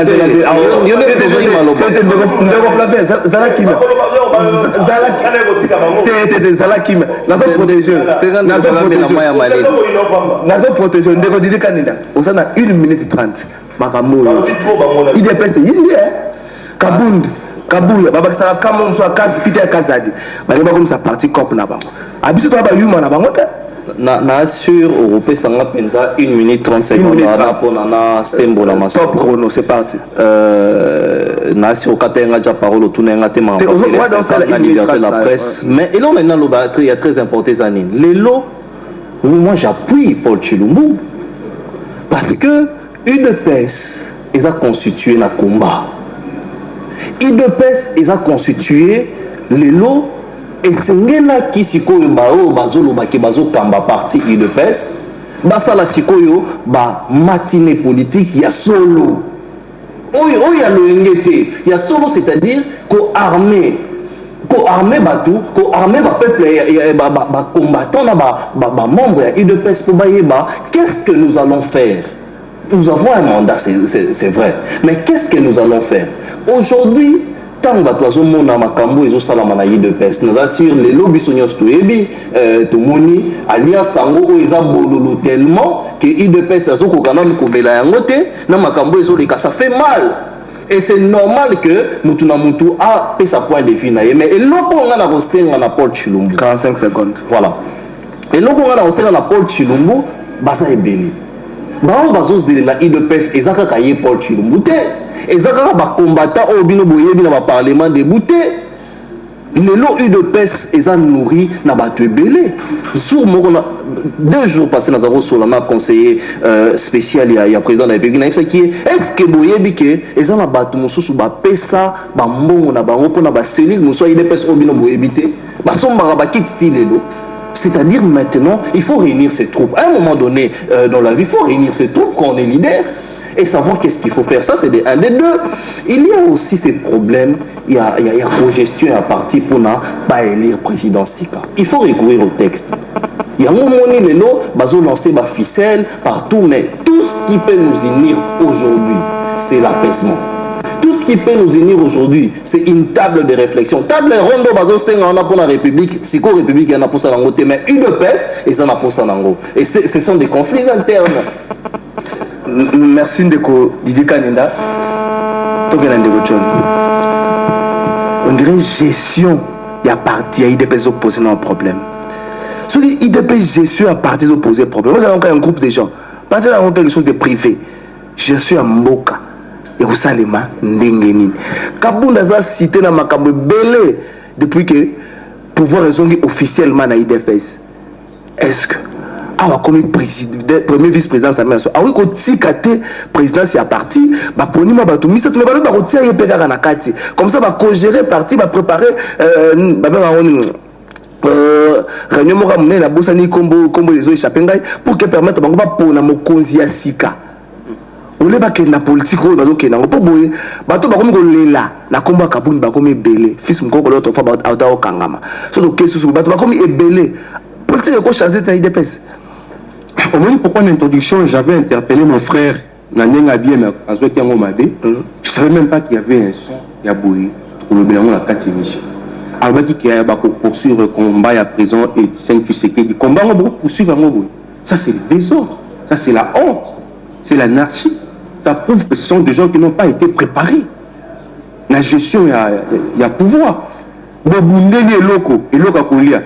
la. Une minute 30. Il dépêche. Kabund. Kabouya, babakisaka kamon so akazi Peter Kazadi. Baleba comme ça parti cop na bango. Abiso to ba yuma na bango ta. Na sur européen sanga penza 1 minute 30 secondes na pona na sembo la maso. Top chrono, c'est parti. Na sur katenga ja parole tout na ngate ma. La liberté de la presse, mais et là on a le batterie est très important zanine. Lelo moi j'appuie Paul Chilumbu parce que UDPS ils a constitué na combat. IDPS a constitué les lots et c'est là qui sikoyo bao bazolo baki bazo kamba parti IDPS basa la sikoyo ba matinée politique ya solo ya loengete ya solo, c'est-à-dire ko armé batou ko armé ba peuple ba combattant na ba membre ya IDPS pour bayeba qu'est-ce que nous allons faire. Nous avons un mandat, c'est vrai. Mais qu'est-ce que nous allons faire? Aujourd'hui, tant que nous avons un makambo, nous avons un IDPS. Nous assurons les lobbies sont ebi, tout moni, alliance sango, ils ont bololo tellement que IDPS a zoko kanam kobela yangote, na makambo ça fait mal. Et c'est normal que nous tout a fait sa point de vue. Mais et l'opo on a reçu na Paul Chilumbu. 45 secondes. Voilà. Et l'opo on a reçu na Paul Chilumbu, basa ebeli. Bao bazos de la IDPS ezaka kaye Paul Chilumbu te ezaka ba combattant au bino boyebi na ba parlement de bouté lelo UDPS eza nourri na ba tebele jour moko na 2 jours passé na zako solana conseiller spécial ya président de la République na qui est-ce que boyebi ke eza na batu mususu ba pesa ba mbongo na bango pona ba cellule muso IDPS au bino boyebi te ba somba ba kititi lelo. C'est-à-dire maintenant, il faut réunir ces troupes. À un moment donné dans la vie, il faut réunir ces troupes quand on est leader et savoir qu'est-ce qu'il faut faire. Ça, c'est un des deux. Il y a aussi ces problèmes. Il y a co-gestion à partir pour ne pas élire président Sika. Il faut recourir au texte. Il y a un moment donné, les lots, ils ont lancé ma ficelle partout, mais tout ce qui peut nous unir aujourd'hui, c'est l'apaisement. Tout ce qui peut nous unir aujourd'hui, c'est une table de réflexion. Table ronde, on a pour la République, si la République y en a pour ça dans le mais une pèse, et ça n'a pour ça dans le et ce sont des conflits internes. Merci Ndeko Didi Kanenda. On dirait gestion, il y a parti, il y a IDPS opposés dans un problème. Ce qui IDPS gestion à partir opposés problème. Moi, j'ai un groupe de gens. Partir dans quelque chose de privé. Je suis un Mboka. Et vous savez, ndengeni. Kabunda za cité na makambo belé depuis que pouvoir raison officiellement na IDPS. Est-ce que comme premier vice-président Samuel Asso oui ko tikate président c'est à parti ba ponima ba tumisa tu me ba rotia yepeka na kati comme ça ba co-gérer parti ba préparer réunion mo ramune na bosani kombo les échappé ngai pour que permettre bango ba pona mokonzi ya sika ole ba kena politique o na lokena ngo boye bato ba komi ko lela na kombo kabuni ba komi belé fils mkoko l'autre fois ba auta o kangama so to kesu bato ba komi ebelé politique ko changer ta IDPS. Au moment pourquoi l'introduction, j'avais interpellé mon frère Nanenga bien à Zotiango Mabé. Je ne savais même pas qu'il y avait un son, il y a bouillé, pour le bilan de la 4 émissions. Alors, il dit qu'il y a poursuivre le combat à présent et tu sais que du combat, on va poursuivre un mot. Ça, c'est le désordre, ça, c'est la honte, c'est l'anarchie. ça prouve que ce sont des gens qui n'ont pas été préparés. La gestion, il y a pouvoir. Bobundeli eloko kolia.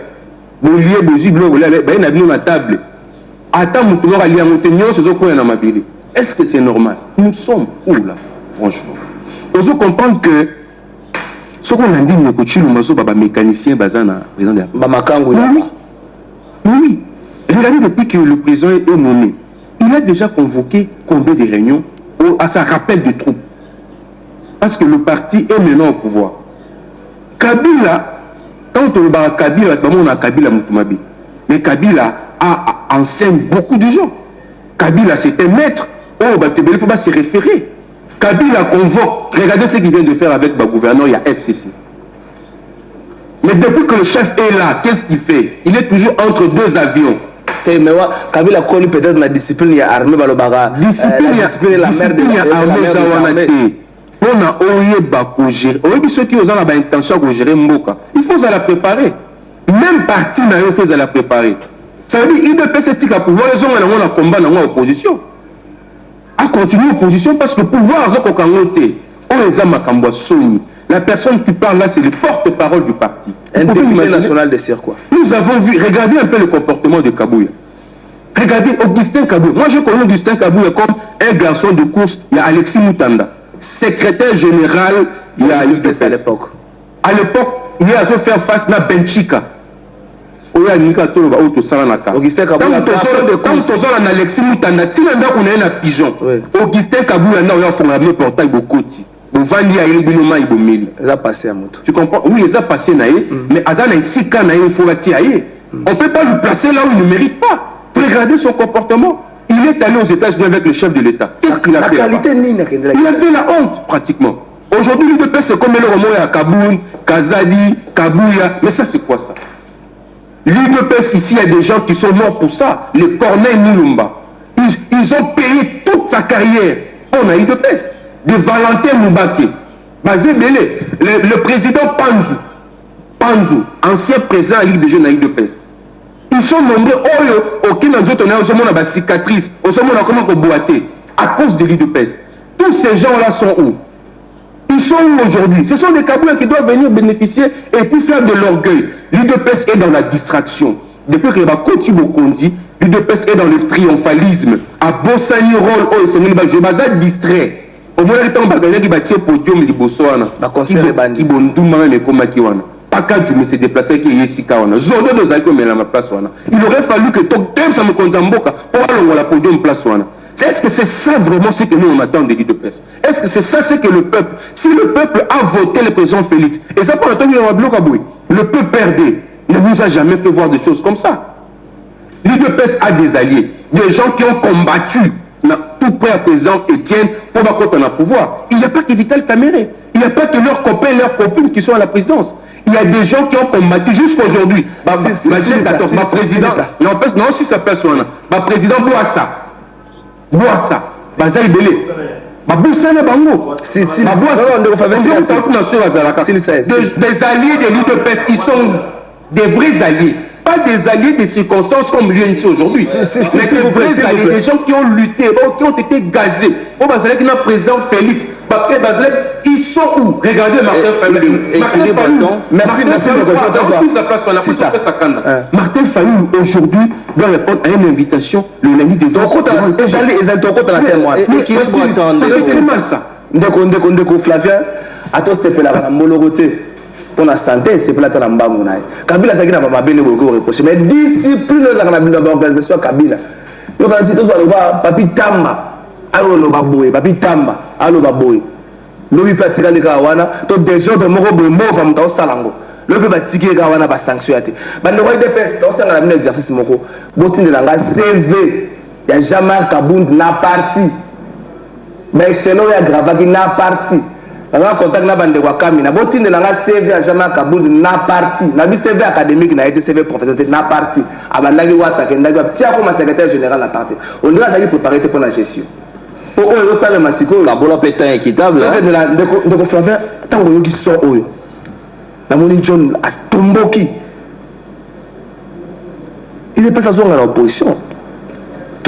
Bolie bozi bloko là, ben na bino na table. Attends mutu moko alia mutu nyonso zokoya na mabili. Est-ce que c'est normal? Nous sommes où là, franchement? On doit comprendre que ce qu'on a dit, nous sommes mécaniciens basana président de la oui. Regardez, depuis que le président est nommé, il a déjà convoqué combien de réunions à sa rappel de troupes. Parce que le parti est maintenant au pouvoir. Kabila, quand on parle de Kabila, on a Kabila Moutumabi. Mais Kabila enseigne beaucoup de gens. Kabila, c'est un maître. Oh, il ne faut pas se référer. Kabila convoque. Regardez ce qu'il vient de faire avec le gouverneur, il y a FCC. Mais depuis que le chef est là, qu'est-ce qu'il fait? Il est toujours entre deux avions. Mais Kabila connaît peut-être la discipline, il y a armée, discipline, il y a armée, on a oublié gérer. Ceux qui ont l'intention de gérer Mboka, il faut la préparer. Même parti, il faut la préparer. Ça veut dire qu'il peut se dire pouvoir les hommes dans le combat dans l'opposition. À continuer l'opposition parce que pouvoir la personne qui parle là, c'est le porte-parole du parti. Un député national de Sirkwa. Nous avons vu, regardez un peu le comportement de Kabouya. Regardez Augustin Kabouya. Moi, je connais Augustin Kabouya comme un garçon de course. Il y a Alexis Moutanda, secrétaire général, il y a UPS à l'époque. À l'époque, il a fait face à Benchika. Augustin Kabouya, quand Alexis Moutanda, on a un pigeon. Augustin Kabouya, on a fait un portail Bokoti. Tu comprends? Oui, il a passé, mais Azana ici, il faut l'attirer. On ne peut pas le placer là où il ne mérite pas. Regardez son comportement. Il est allé aux États-Unis avec le chef de l'État. Qu'est-ce qu'il a fait? Il a fait la honte, pratiquement. Aujourd'hui, l'UDPS, c'est comme le Romo à Kaboun, Kazadi, Kabouya. Mais ça, c'est quoi ça? L'UDPS, ici, il y a des gens qui sont morts pour ça. Les Corneille Moulumba. Ils ont payé toute sa carrière. On a l'UDPS. De Valentin Moubake, basé Belé, le président Panzou, ancien président à Ligue des Jeunes à l'UDPS. Ils sont nombreux, aucun d'entre eux n'a cicatrice, comment boiter à cause de l'UDPS. Tous ces gens-là sont où? Ils sont où aujourd'hui? Ce sont des Kaboulas qui doivent venir bénéficier et puis faire de l'orgueil. L'UDPS est dans la distraction. Depuis que Bakoти Bokondi, l'UDPS est dans le triomphalisme. À Bossani Rôle, je suis distrait. Au moins, il y a des podium libosoana. Qui s'est déplacé qui est il aurait fallu que ça me konzamboka pour aller la podium place. Est-ce que c'est ça vraiment ce que nous on attend de l'UDPS? Est-ce que c'est ça ce que le peuple, si le peuple a voté le président Félix, et ça pour attendre le peuple perdé ne nous a jamais fait voir des choses comme ça. L'UDPS a des alliés, des gens qui ont combattu tout près à président Étienne pour battre dans pouvoir. Il n'y a pas que Vital Kamere. Il n'y a pas que leurs copains et leurs copines qui sont à la présidence. Il y a des gens qui ont combattu jusqu'à aujourd'hui. Ma président, non, si ça passe, ma président Boassa, Bazaï Belé, Baboussana Bango, des alliés de l'UDPS, ils sont des vrais alliés. Pas des alliés de circonstances comme l'UNC aujourd'hui. Mais des vrais alliés, des gens qui ont lutté, qui ont été gazés. Au Bazalek, il y a président Félix. Ils sont où? Regardez Martin Fayou. Merci Martin Fayou, aujourd'hui, doit répondre à une invitation le lundi de vote. C'est mal ça. Ndeko Flavien, attends, c'est fait la moloroté. Pour la santé, c'est pour la Tanambamuna. Kabila Zagina va m'abonner beaucoup reprocher. Mais discipline dans l'organisation Kabila. Nous allons citer Papi Tamba. Allo no baboy, Papi Tamba. Allo baboy. Nous lui pratiquons les Kawana. Donc des gens de Moro Bomo vont dans Salango. Le peut pratiquer les Kawana va sanctionner. Mais nous voyons des personnes dans ce exercice Moko. Botin de la CV. Il y a Jamal Kabound n'a parti. Mais chez nous il y a Gravaki n'a parti. Dans un contact là bande wakami na botine de la CV à Jamal Kabound na parti na bi CV académique na été CV professionnel na parti abandaki wata kendaki tia comme secrétaire général na parti on doit s'aller préparer pour la gestion pour eux ça le masiko la bola pétain équitable de Flavien tango yoki so oyo na moni John Astomboki il est pas sa zone à l'opposition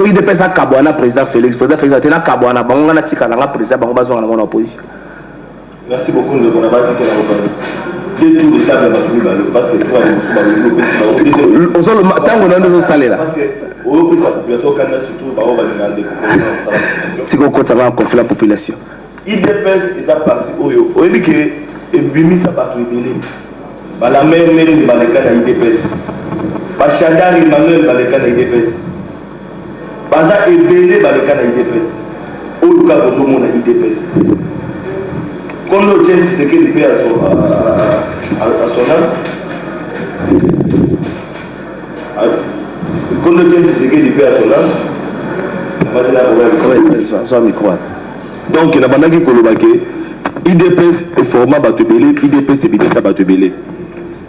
to IDPS akabwana président Félix atena kabwana bango na tika na président bango bazonga na opposition. Merci beaucoup de mon avis que la tout de table parce que toi tango na ndo salela parce que au plus la population quand surtout ba va demander si ko kotsa ba conflit la population IDPS est parti oyo oyebi que ebimisa bato ebele bala même de baleka na IDPS ba Chandari Emmanuel baleka na IDPS baza ebele baleka na IDPS oyo ka kozomona IDPS Kondo James Tshisekedi pe à son âme. Kondo James Tshisekedi pe à son âme. Donc na bandaki kolobake IDPS e format bato belé IDPS ebimisa bato belé.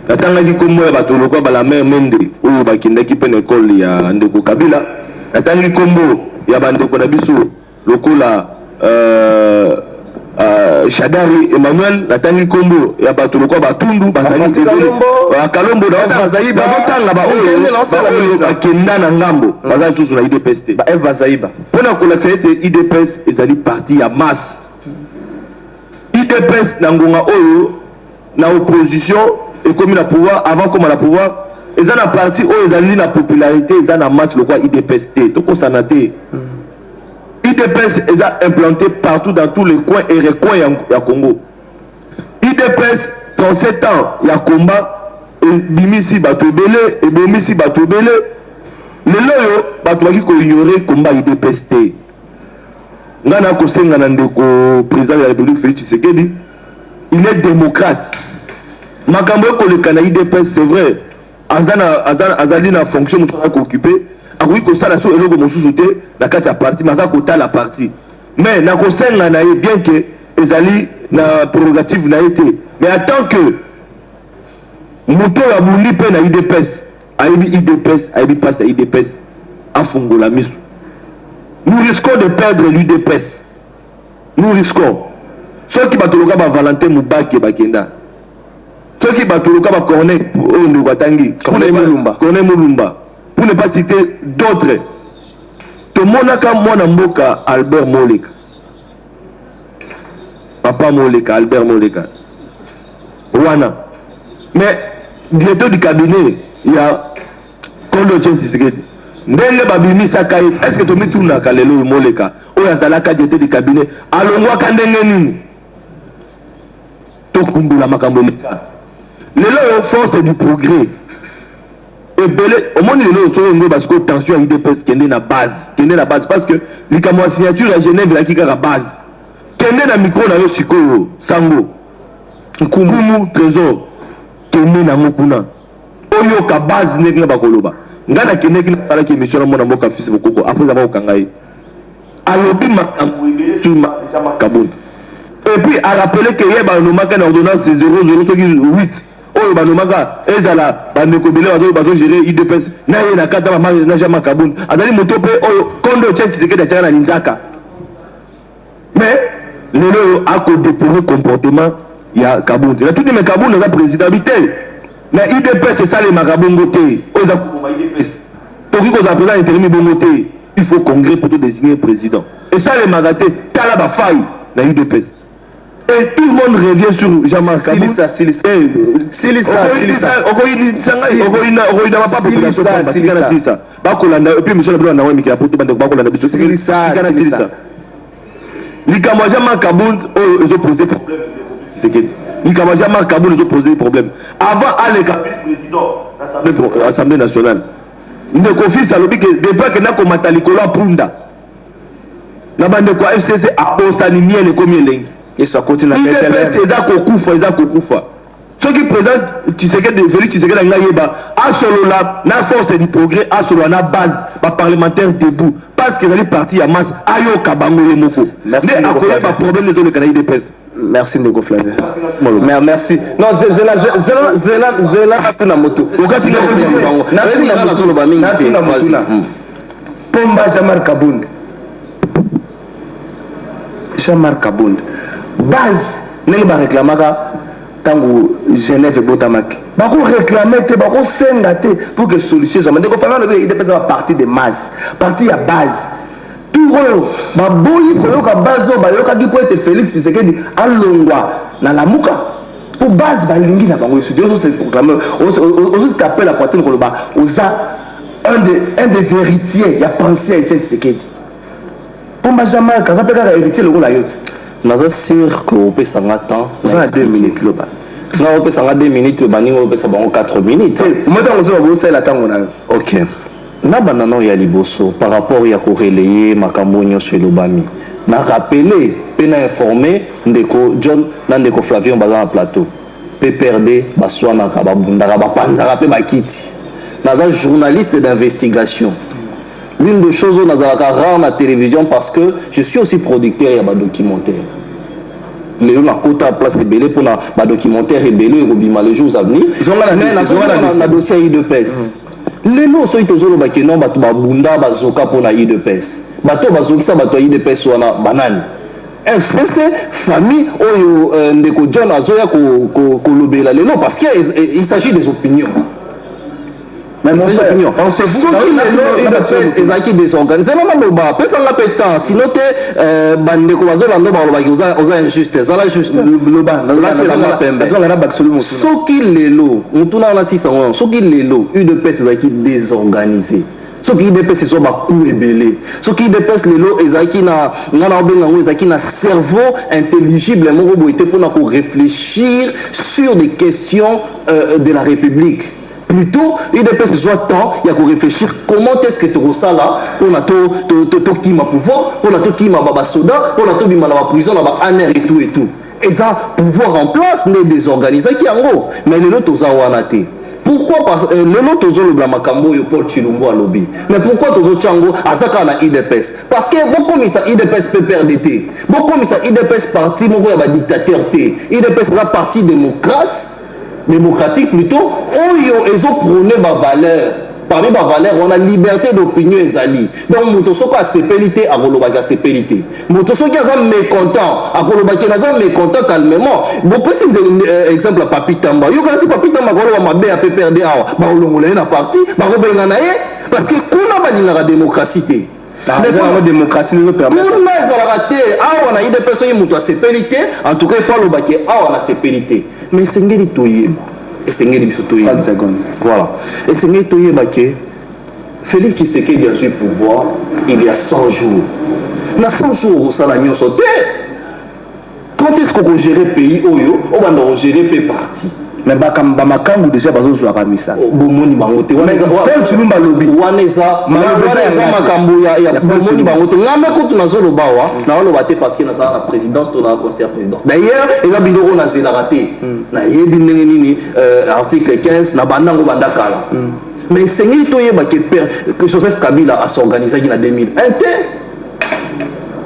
Natangaki kombo ya bato lokwa bala mère Mende oyo bakindaki pe na école ya Ndeko Kabila. Natangi kombo ya bandeko na biso lokola Chandari Emmanuel natangi kombo ya bato lokwa batundu bazali Kalombo na Bazaiba batanga ba oyo bakenda na ngambo bazali susu na IDPS te ba F Bazaiba pona kolaksa ete IDPS ezali parti ya masse IDPS na ngonga oyo na opposition ekomi na pouvoir avant comme na pouvoir eza na parti oyo ezali na popularité eza na masse lokwa IDPS te tokosana te IDPS est implanté partout dans tous les coins et recoins ya Congo. IDPS 37 ans ya combat et bimisi bato belé et bimisi bato belé. Le loyo bato baki ko ignorer combat IDPS te. Ngana ko senga na ndeko président de la République Félix Tshisekedi, il est démocrate. Makambo ko le kana IDPS c'est vrai. Azali na fonction ko occuper. Oui, que ça la so eloko mosusu te na kati ya parti maza kota la parti mais na kosenga na ye bien que ezali na prérogative na été mais en tant que moto ya bundi pe na IDPS aibi passe à IDPS afungola misu nous risquons de perdre l'UDPS nous risquons ceux qui batoloka ba Valentin Mubaki bakenda ceux qui batoloka ba Corneille Ndeko Atangi Corneille Mulumba pour ne pas citer d'autres. To monaka mwana mboka Albert Moleka. Papa Moleka, Albert Moleka. Wana. Mais directeur du cabinet, il y a Kondo James Tshisekedi. Ndenge babimi sakai, est-ce que to mituna kalelo Moleka? O ya zalaka directeur du cabinet. Alongwa kandenge nini? To kumbula makambo lika. Lelo force du progrès. Au monde de parce que tension à IDPS qui est na base parce que les signature à Genève la qui a base kende na micro na yo sikoyo sango nkumu trésor kende na mokuna oyo ka base nekna bakoloba ngana kende kina sala ki mission na mona mboka fils bokoko après avoir okangai alobi makambo ibele sur ma kabon et puis à rappeler que yeba no maka na ordonnance 0008 oyo banomaka ezala bandeko bele bazo gérer IDPS na ye na kata na jama kabund azali moto pe oyo Kondo Tshisekedi ataka na Ninzaka mais lelo ako déplorer comportement ya kabund na tout de kabund na président bité na IDPS c'est ça les makabongo te oza ko IDPS toki ko za président intérim bongo te il faut congrès pour désigner président et ça les magate tala ba faille na IDPS. Et tout le monde revient sur Jean-Marc Silissa. Avant l'Assemblée nationale. et ça continue à ceux qui présentent Tshisekedi Félix Tshisekedi Ngayeba à solo la force du progrès à solo na base parlementaire debout parce que les partis à masse ayo kabango yemoko mais à cause pas problème les autres Canadiens IDPS. Merci Ndeko Flavien. Merci. Non, zela tuna moto. Wakati Pomba Jean-Marc Kabund. Jean-Marc Kabund. Base, n'est pas réclamaka tango Genève et Botamaki. bako réclamer te bako senga te pour que solution soit ndeko fana le idps va partie de masse partie à base tout oyo baboyi koyoka base bayoka ki pour être Félix Tshisekedi alongwa na lamuka pour base balingi na bango studio so c'est programme on t'appelle la poitrine koloba oza un des héritiers ya pensée à Tshisekedi pour Benjamin kaza peka héritier le la yote naza sûr que au pesa ngata ça 2 minutes loba na au pesa 2 minutes bani au pesa bango 4 minutes moi tant que vous ça la tango na OK na banana ya liboso par rapport ya ko relayer makambo nyonso elobami na rappeler pe na informer ndeko John na ndeko Flavion baza na plateau PPRD baswana ka babundaka bapanzaka pe bakiti naza journaliste d'investigation. L'une des choses on a rare na télévision parce que je suis aussi producteur ya ba documentaire. Les gens à place de belé pour na documentaire et belé et robima les jours à venir. Mais na dossier IDPS. Les lots sont toujours ba kenon ba bunda ba zoka pour na IDPS. Bato ba zoki sa bato IDPS wana banani. FCC famille oyo ndeko John azoya ko lobela les lots parce qu'il s'agit des opinions. Mais mon frère, on se fout les lots désorganisés. Non, non, bah, personne n'a pas de temps. Sinon, bande ko bazo lando ba oza injuste. Ça la juste. Là, tu la soki lelo, mutuna na 600 ans. Soki lelo, UDPS ezaki désorganisé. Soki UDPS so ba coup ebelé. Soki UDPS lelo ezaki na ngana obenga ngo ezaki na cerveau intelligible moko boité pour na ko réfléchir sur des questions de la République. Plutôt, il dépêche de temps, il y a qu'à réfléchir comment est-ce que tu as ça là, pour la qui m'a pouvoir, pour la qui m'a baba soda, pour la qui m'a la prison, la aner et tout et tout. Et ça, pouvoir en place, n'est désorganisé qui en gros. Mais les autres ont wanate. Pourquoi parce que le lot toujours le blamakambo yo Paul Chilombo à lobby. Mais pourquoi toujours Tchango azaka na IDPS? Parce que beaucoup mis ça IDPS PPRDT. Beaucoup mis ça IDPS parti moko ya ba dictateur T. IDPS la parti démocratique plutôt, ils ont prôné ma valeur. Parmi ma valeur, on a liberté d'opinion et zali. Donc, Moutosoko a sépélité à Golobaki a sépélité. Moutosoko a mécontent, à Golobaki a mécontent calmement. Beaucoup c'est exemple à Papi Tamba. Yo quand Papi Tamba Golo ma bé à PPRD a ba olongolé na parti, ba robenga na ye parce que kuna balina la démocratie. La démocratie nous permet. Kuna zalate, on a eu des personnes qui ont sépélité, en tout cas il faut le baquer, on a sépélité. Mais c'est ngeli toyeba. Et c'est ngeli biso toyeba. 30 secondes. Voilà. Et c'est ngeli toyeba que Félix Tshisekedi a eu le pouvoir il y a 100 jours. Na 100 jours au salamion sauté. Quand est-ce qu'on gère le pays oyo, on va gérer le parti. Mais bamakangu déjà bazo zo akamisa. Bomoni bangote. Paul Chilombo lobby. Waneza makambo ya bomoni bangote. Ngame ko tunazo bawa, na lo baté parce que na la présidence to na conseil présidence. D'ailleurs, il a biloko na zela raté. Na yebi ndenge nini article 15 na bandango bandakala. Mais c'est ngi to yeba que Joseph Kabila a s'organisé en 2001.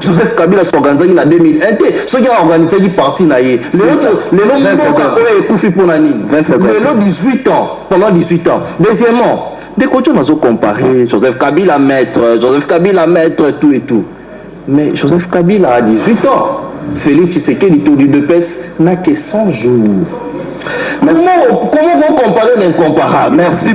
Joseph Kabila s'organisé en 2001. Ceux qui ont organisé le parti naïe. Les autres 18 ans. Pendant 18 ans. Deuxièmement, des côtés on a comparé Joseph Kabila maître, tout et tout. Mais Joseph Kabila a 18 ans. Félix Tshisekedi tout de pèse n'a que 100 jours. Comment vous comparez l'incomparable? Merci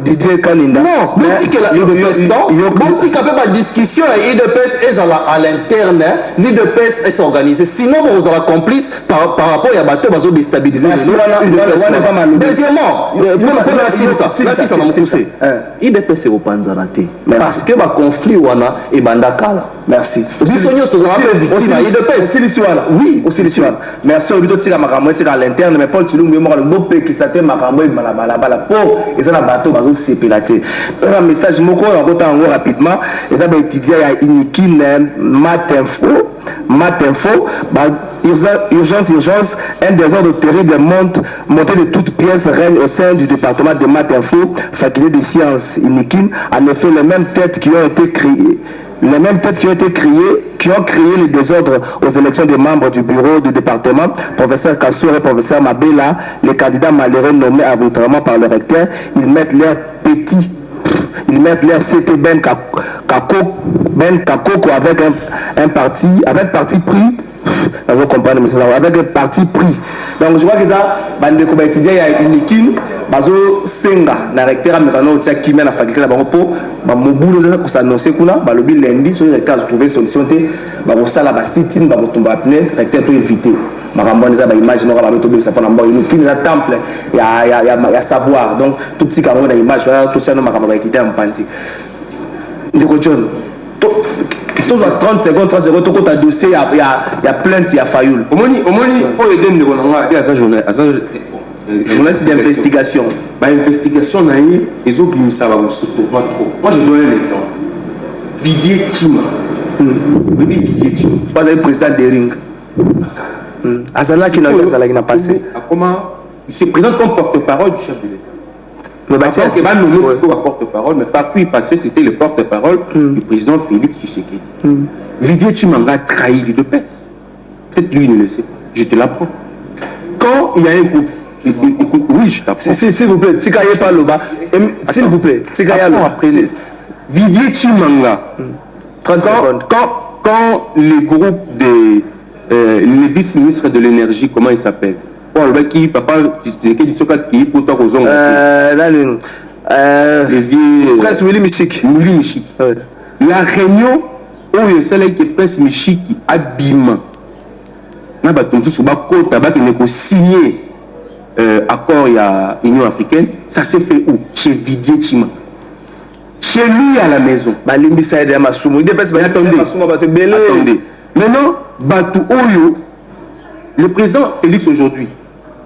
Didier Kaninda. Non, vous dites que vous dites qu'il y a une discussion et l'IDPS est à l'interne, l'IDPS est organisé. Sinon, vous avez complice par rapport à bateau, vous avez déstabilisé deuxièmement, l'IDPS est au Panzarate. Parce que le conflit est bandakala. Merci. Oui, aussi merci au lieu de à l'interne, mais Paul Chilombo est mort le beau pays qui s'appelle Makambo et Malabala pour et ça la bateau bazo sépilaté. Un message moko on va en rapidement et ça va étudier à Inikin Matinfo urgence, un désordre terrible monté de toutes pièces règne au sein du département de Matinfo, faculté de sciences Inikin. En effet, les mêmes têtes qui ont été créées qui ont créé le désordre aux élections des membres du bureau du département, professeur Kassour et professeur Mabela, les candidats malheureux nommés arbitrairement par le recteur, ils mettent leurs petits ils mettent leur CT Ben Kakoko avec un parti pris. Vous comprenez, mais avec un parti pris. Donc je vois que ça, bande de étudiants, il y a une équipe, bazo senga, na recteur amekano au tchaki na faculté na bango, ba mobulo za ko s'annoncer kuna, ba lobi lundi sur les cas trouver solution te, ba ko sala ba sitine, ba ko tomba apne, recteur to éviter. Makambo za ba image no ba to be ça pendant une équipe na temple, il y a savoir. Donc tout petit carreau na image, tout ça no makambo ba étudiant en panti. Ndiko John. Sauf à 30 secondes, tout compte à dossier, il y a plainte, il y a failloul. Au moins, il faut aider nous à sa journée. Journaliste d'investigation. L'investigation, ils ont mis ça, pas trop. Moi, je donne un exemple. Vidier Kima. Vidier Kima. Pas le président de Ring. Azala qui n'a passé. Comment il se présente comme porte-parole du chef de l'État. Mais bah, c'est pas nommé porte-parole, mais partout il passait, c'était le porte-parole du président Félix Tshisekedi. Vidier Chimanga a trahi les deux PES. Peut-être lui, il ne le sait pas. Je te l'apprends. Quand il y a un groupe, oui, je t'apprends. S'il vous plaît, Tikaye pas Loba. S'il vous plaît, Tikaye Loba. Vidier Chimanga. 30 secondes. Quand les groupes des les vice-ministres de l'énergie, comment ils s'appellent? Papa, qui pour toi aux ongles. Prince Willy Michik. La réunion où il y a Prince Michik abîme. Il a signé accord à l'Union africaine. Ça s'est fait où? Chez Vidier Chima. Chez lui à la maison. Attendez. Maintenant, Batu Oyo, le président Félix aujourd'hui,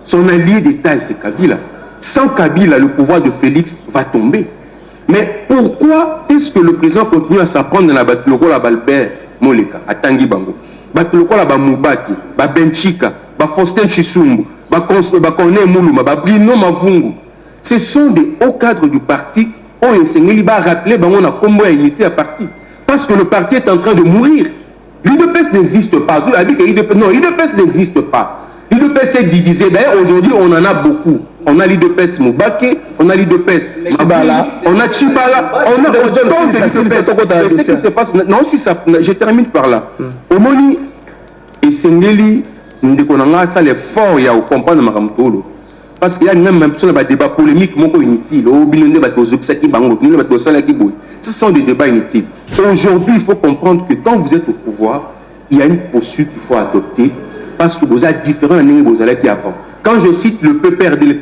son allié d'État, c'est Kabila. Sans Kabila, le pouvoir de Félix va tomber. Mais pourquoi est-ce que le président continue à s'apprendre dans la Batuloko, la Balbert, Moleka, à Tanguy Bango, Batuloko, la Moubaki, Benchika, Faustin Chisumbu, Kone Moulouma, Brino Mavungu? Ce sont des hauts cadres du parti. On enseigne, il va rappeler qu'on a combo à unité à parti. Parce que le parti est en train de mourir. L'UDPS n'existe pas. Non, l'UDPS n'existe pas. L'UDPS est divisé. D'ailleurs, aujourd'hui, on en a beaucoup. On a l'UDPS Moubake, on a l'UDPS Mabala, on a Chibala, on a ce qui se passe. Non, si ça, je termine par là. Au Moni, et Sengeli, nous déconnons ça, l'effort, il y a au comprendre Maramtolo. Parce qu'il y a même un débat polémique, inutile. Ce sont des débats inutiles. Aujourd'hui, il faut comprendre que quand vous êtes au pouvoir, il y a une posture qu'il faut adopter parce que vous êtes différents de vos allez avant. Quand je cite le PPRD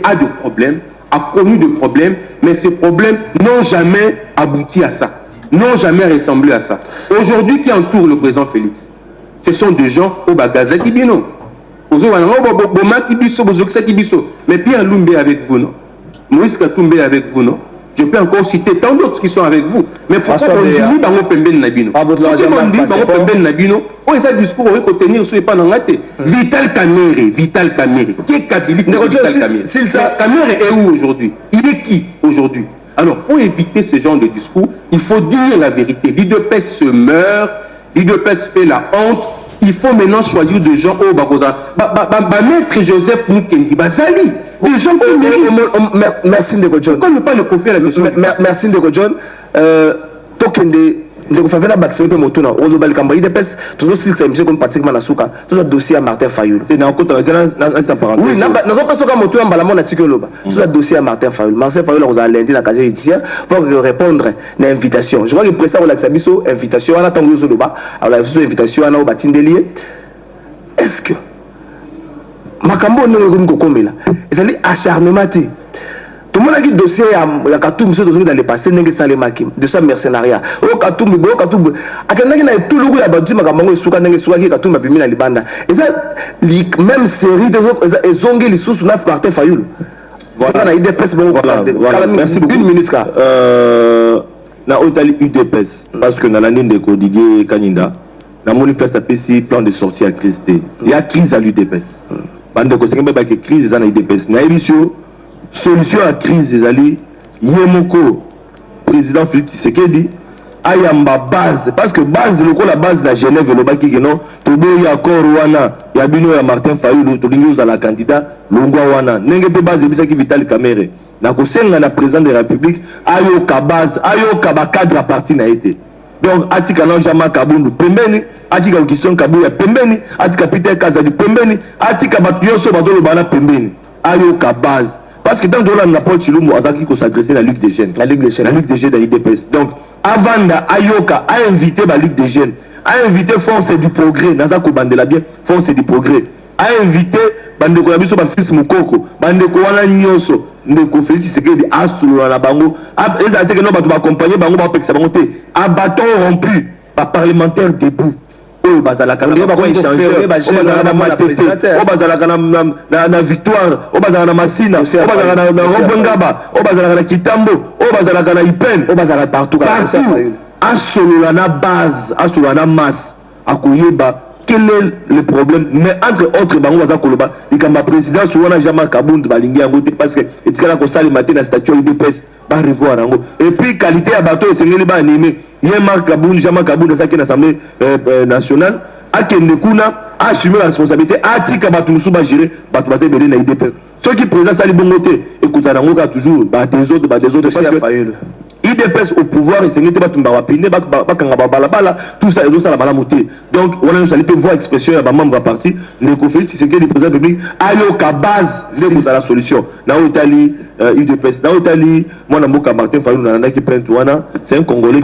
a des problèmes, a connu des problèmes, mais ces problèmes n'ont jamais abouti à ça, n'ont jamais ressemblé à ça. Aujourd'hui, qui entoure le président Félix, ce sont des gens au Bagaza Kibino. Mais Pierre Lumbe avec vous, non? Moïse Katumbe avec vous, non? Je peux encore citer tant d'autres qui sont avec vous. Mais pourquoi on dit Bango Pemben Nabino? On dit Bango Pemben Nabino. On a un discours on va tenir sur les panneaux. Vital Kamere. Qui est catholique? Kamere est où aujourd'hui? Il est qui aujourd'hui? Alors, pour éviter ce genre de discours, il faut dire la vérité. L'UDPS se meurt, l'UDPS fait la honte. Il faut maintenant choisir des gens au Baroza. Maître Joseph Mukendi, Bazali. Des gens qui méritent. Merci Ndeko John. Pourquoi ne pas le confier à la question? Merci Ndeko John. Tokende Ndeko Favela Baxé pe motuna. Ozo Balkamba IDPS toujours si c'est monsieur comme pratiquement na souka. Tout ça dossier à Martin Fayoul. Et na kota na parenthèse. Oui, na zo pasoka motuna mbalamo na tikoloba. Tout ça dossier à Martin Fayoul. Martin Fayoul on a lundi na casier judiciaire pour répondre à l'invitation. Je vois que le président relaxa biso invitation ana tango zo loba. Alors la invitation ana obatindeli. Est-ce que makambo ndenge comme kokomela ezali acharnement te tout le monde a dit dossier ya Katumbi so dossier dans le passé ndenge salemaki de ça mercenariat o Katumbi akendaki na tout le ya badu makambo esuka ndenge suka ki Katumbi apimi na libanda eza même série des autres ezonge lisusu na Martin Fayoul voilà na IDPS bon voilà merci beaucoup une minute ka na otali UDPS parce que na lande de Kodigé Kaninda na moni place à PC plan de sortie à crise il y a crise à l'UDPS bande ko senga ba que crise za na IDPS na émission solution à crise ezali yemoko président Félix Tshisekedi ayamba base parce que base loko la base na Genève lo baki que non to be ya accord wana ya bino ya Martin Fayoul to lingi za la candidat longwa wana nenge pe base bisaki Vital Kamere na kosenga na président de la République ayoka base ayoka ba cadre parti na été donc atika na Jean-Marc Kabundu pembeni atika Christian Kabuya pembeni atika Peter Kazadi pembeni atika batu yoso bazolo bana pembeni ayoka base parce que tant que on a Paul Chilumbo azaki ko s'adresser la Ligue des Jeunes de l'IDPS donc avant da ayoka a invité la Ligue des Jeunes a invité Force du Progrès nazako bandela bien Force du Progrès a invité bande ko biso ba fils mukoko bande ko wana nyoso ndeko Félix Tshisekedi asulu na bango ezate que no bato ba accompagner bango ba pekisa bango te a bâton rompu ba parlementaire debout o bazala kana ba ko échanger ba bazala na matete o bazala kana na victoire o bazala na masina o bazala na robongaba o bazala na kitambo o bazala kana ipen o bazala partout asulu na base asulu na masse akoyeba quel est le problème mais entre autres bango baza koloba ikamba président sur wana Jean-Marc Kabund balingi yango te parce que etikala ko sali matin na statut UDPS ba revoir yango et puis qualité ya bato esengeli ba animé Jean-Marc Kabund ça qui est l'Assemblée nationale akende kuna assumer la responsabilité atika bato musu ba gérer bato baza belé na UDPS ceux qui présent sali bongo te écoutana yango ka toujours ba des autres parce que IDPS au pouvoir et c'est n'était pas tout bapine bakanga balabala tout ça et tout ça la balamuté donc on a nous peut voir expression ya ba membre parti le conflit c'est que le président public ayoka base c'est la solution na Italie IDPS na Italie moi na mboka Martin Fayulu na qui plainte wana c'est un Congolais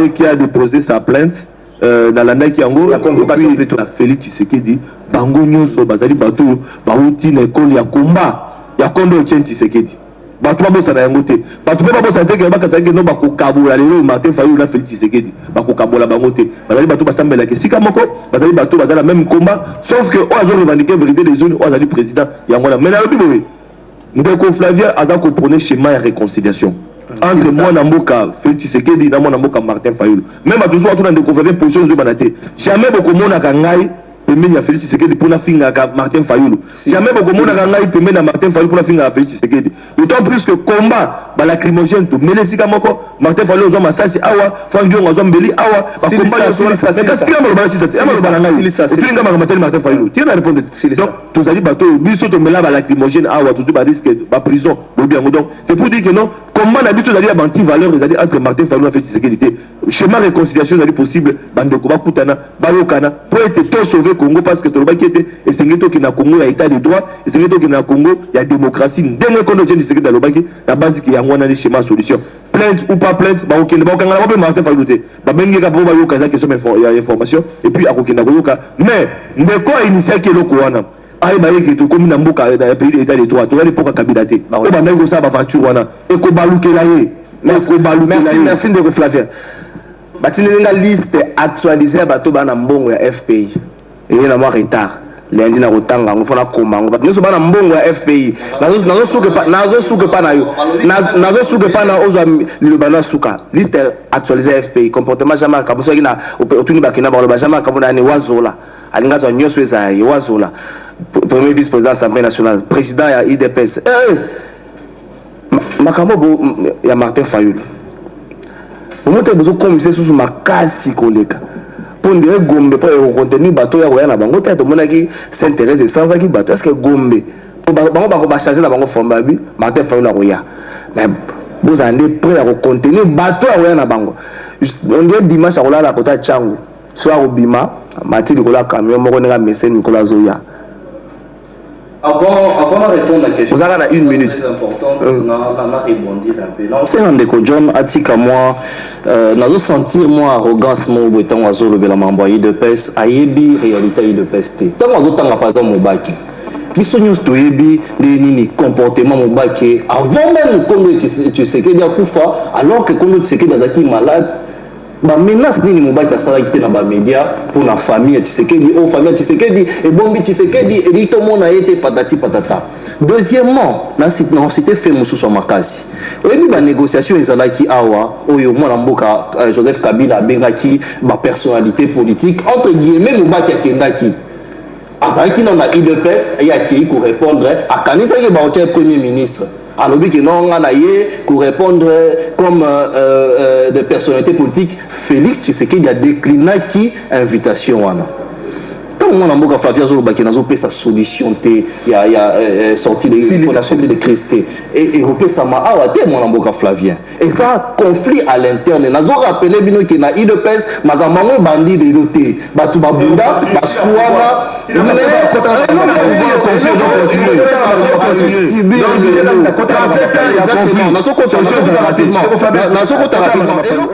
qui a déposé sa plainte dans la Nike Yango la convocation de la Félix Tshisekedi bango nyonso bazali bato bauti na école ya combat ya Kondo Tshisekedi bato babosa na yango te bato pe babosa te ke bakasa ke no bakokabola lelo Martin Fayulu na Félix Tshisekedi bakokabola bango te bazali bato basambela ke sika moko bazali bato bazala même combat sauf que o azo revendiquer vérité des zones o azali président yango na mais na lobi boye ndeko Flavien azako prôner schéma ya réconciliation entre moi na mboka Félix Tshisekedi na moi na mboka Martin Fayulu même bato zo na ndeko Flavien position zo banate jamais bokomona ka ngai pembeni ya Félix Tshisekedi pour la finga ka Martin Fayulu jamais bokomona ka ngai pembeni na Martin Fayulu pour la finga ya Félix Tshisekedi d'autant plus que combat ba lacrymogène to melesika moko Martin Fayulu zo masasi awa fangio ngazo mbeli awa ba combat mais qu'est-ce qu'il y a dans le c'est pinga ba Martin Fayulu tu na répondre donc tous ali bato biso to mela ba lacrymogène awa tout ba risque ba prison donc c'est pour dire que non comment na biso ali ya banti valeur ezali entre Martin Fayulu et Félix Tshisekedi chemin réconciliation ezali possible bande ko ba kutana ba yokana pour être tout sauver Congo parce que tout le monde qui était et c'est que na Congo il y a état de droit et c'est que na Congo il y a démocratie dernier qu'on tient c'est que dans le baki la base qui y a un des schémas solution plainte ou pas plainte ba okende ba okanga ba Martin Fayulu te ba bengi ka ba yoka za question information et puis akokenda ko yoka mais ndeko initial qui loko wana ay ba yeki to comme na mboka na pays d'état de droit to ali poka candidaté ba ba ngo sa ba facture wana e ko balukela ye merci ndeko Flavien batinelinga liste actualisée bato bana mbongo ya FPI et na moi retard lundi na kotanga ngo fona komango bato nso bana mbongo ya FPI nazo suke pa na yo nazo suke pa na ozwa lilobana suka liste actualisée FPI comportement Jean-Marc Kabund soki na otuni bakina ba Jean-Marc Kabund ani wazola alinga za nyoso eza ye wazola premier vice-président de l'Assemblée nationale président ya IDPS makambo ya Martin Fayulu omote bozo komiser sous makasi koleka pour ndire gombe pour contenir bateau ya koyana bango te mona ki s'intéresse sans aki bateau est-ce que gombe bango ba changer na bango forma bi Martin Fayulu na koya mais vous allez prêt à contenir bateau ya koyana bango on dirait dimanche à kolala kota changu soit obima mati likola camion moko nga message Nicolas Zoya. Avant de répondre à la question, vous avez une minute. C'est important, on a rebondi un peu. C'est un déco John Atika moi, nazo sentir moi arrogance mon beton azo le bela mamboyi de pes ayebi réalité de peste. Tant azo tanga pas dans mon baki. Biso news to yebi de nini comportement mon baki avant même Kondo tu sais que dia kufa alors que Kondo tu sais que dazaki malade. Ba menace nini mobaki asala kité na ba média pour la famille Tshisekedi o famille Tshisekedi et bombi Tshisekedi et lito mona été patati patata. Deuxièmement na cité fait mususu makasi oyebi ba négociation ezalaki awa oyo mwana mboka Joseph Kabila bengaki ba personnalité politique entre guillemets mobaki akendaki azalaki na IDPS et akei ko répondre à kanisa ke ba otia premier ministre alobi que non on a pour répondre comme des personnalités politiques Félix Tshisekedi a décliné qui invitation wana tant ntango mwana mboka Flavien azolobaki nazopesa solution te ya sorti de crise te ekopesama awa te mwana mboka Flavien eza conflit à l'interne nazorapele bino ke na UDPS makambo yango ebandi lelo te bato babunda basuwana nazokota rapidement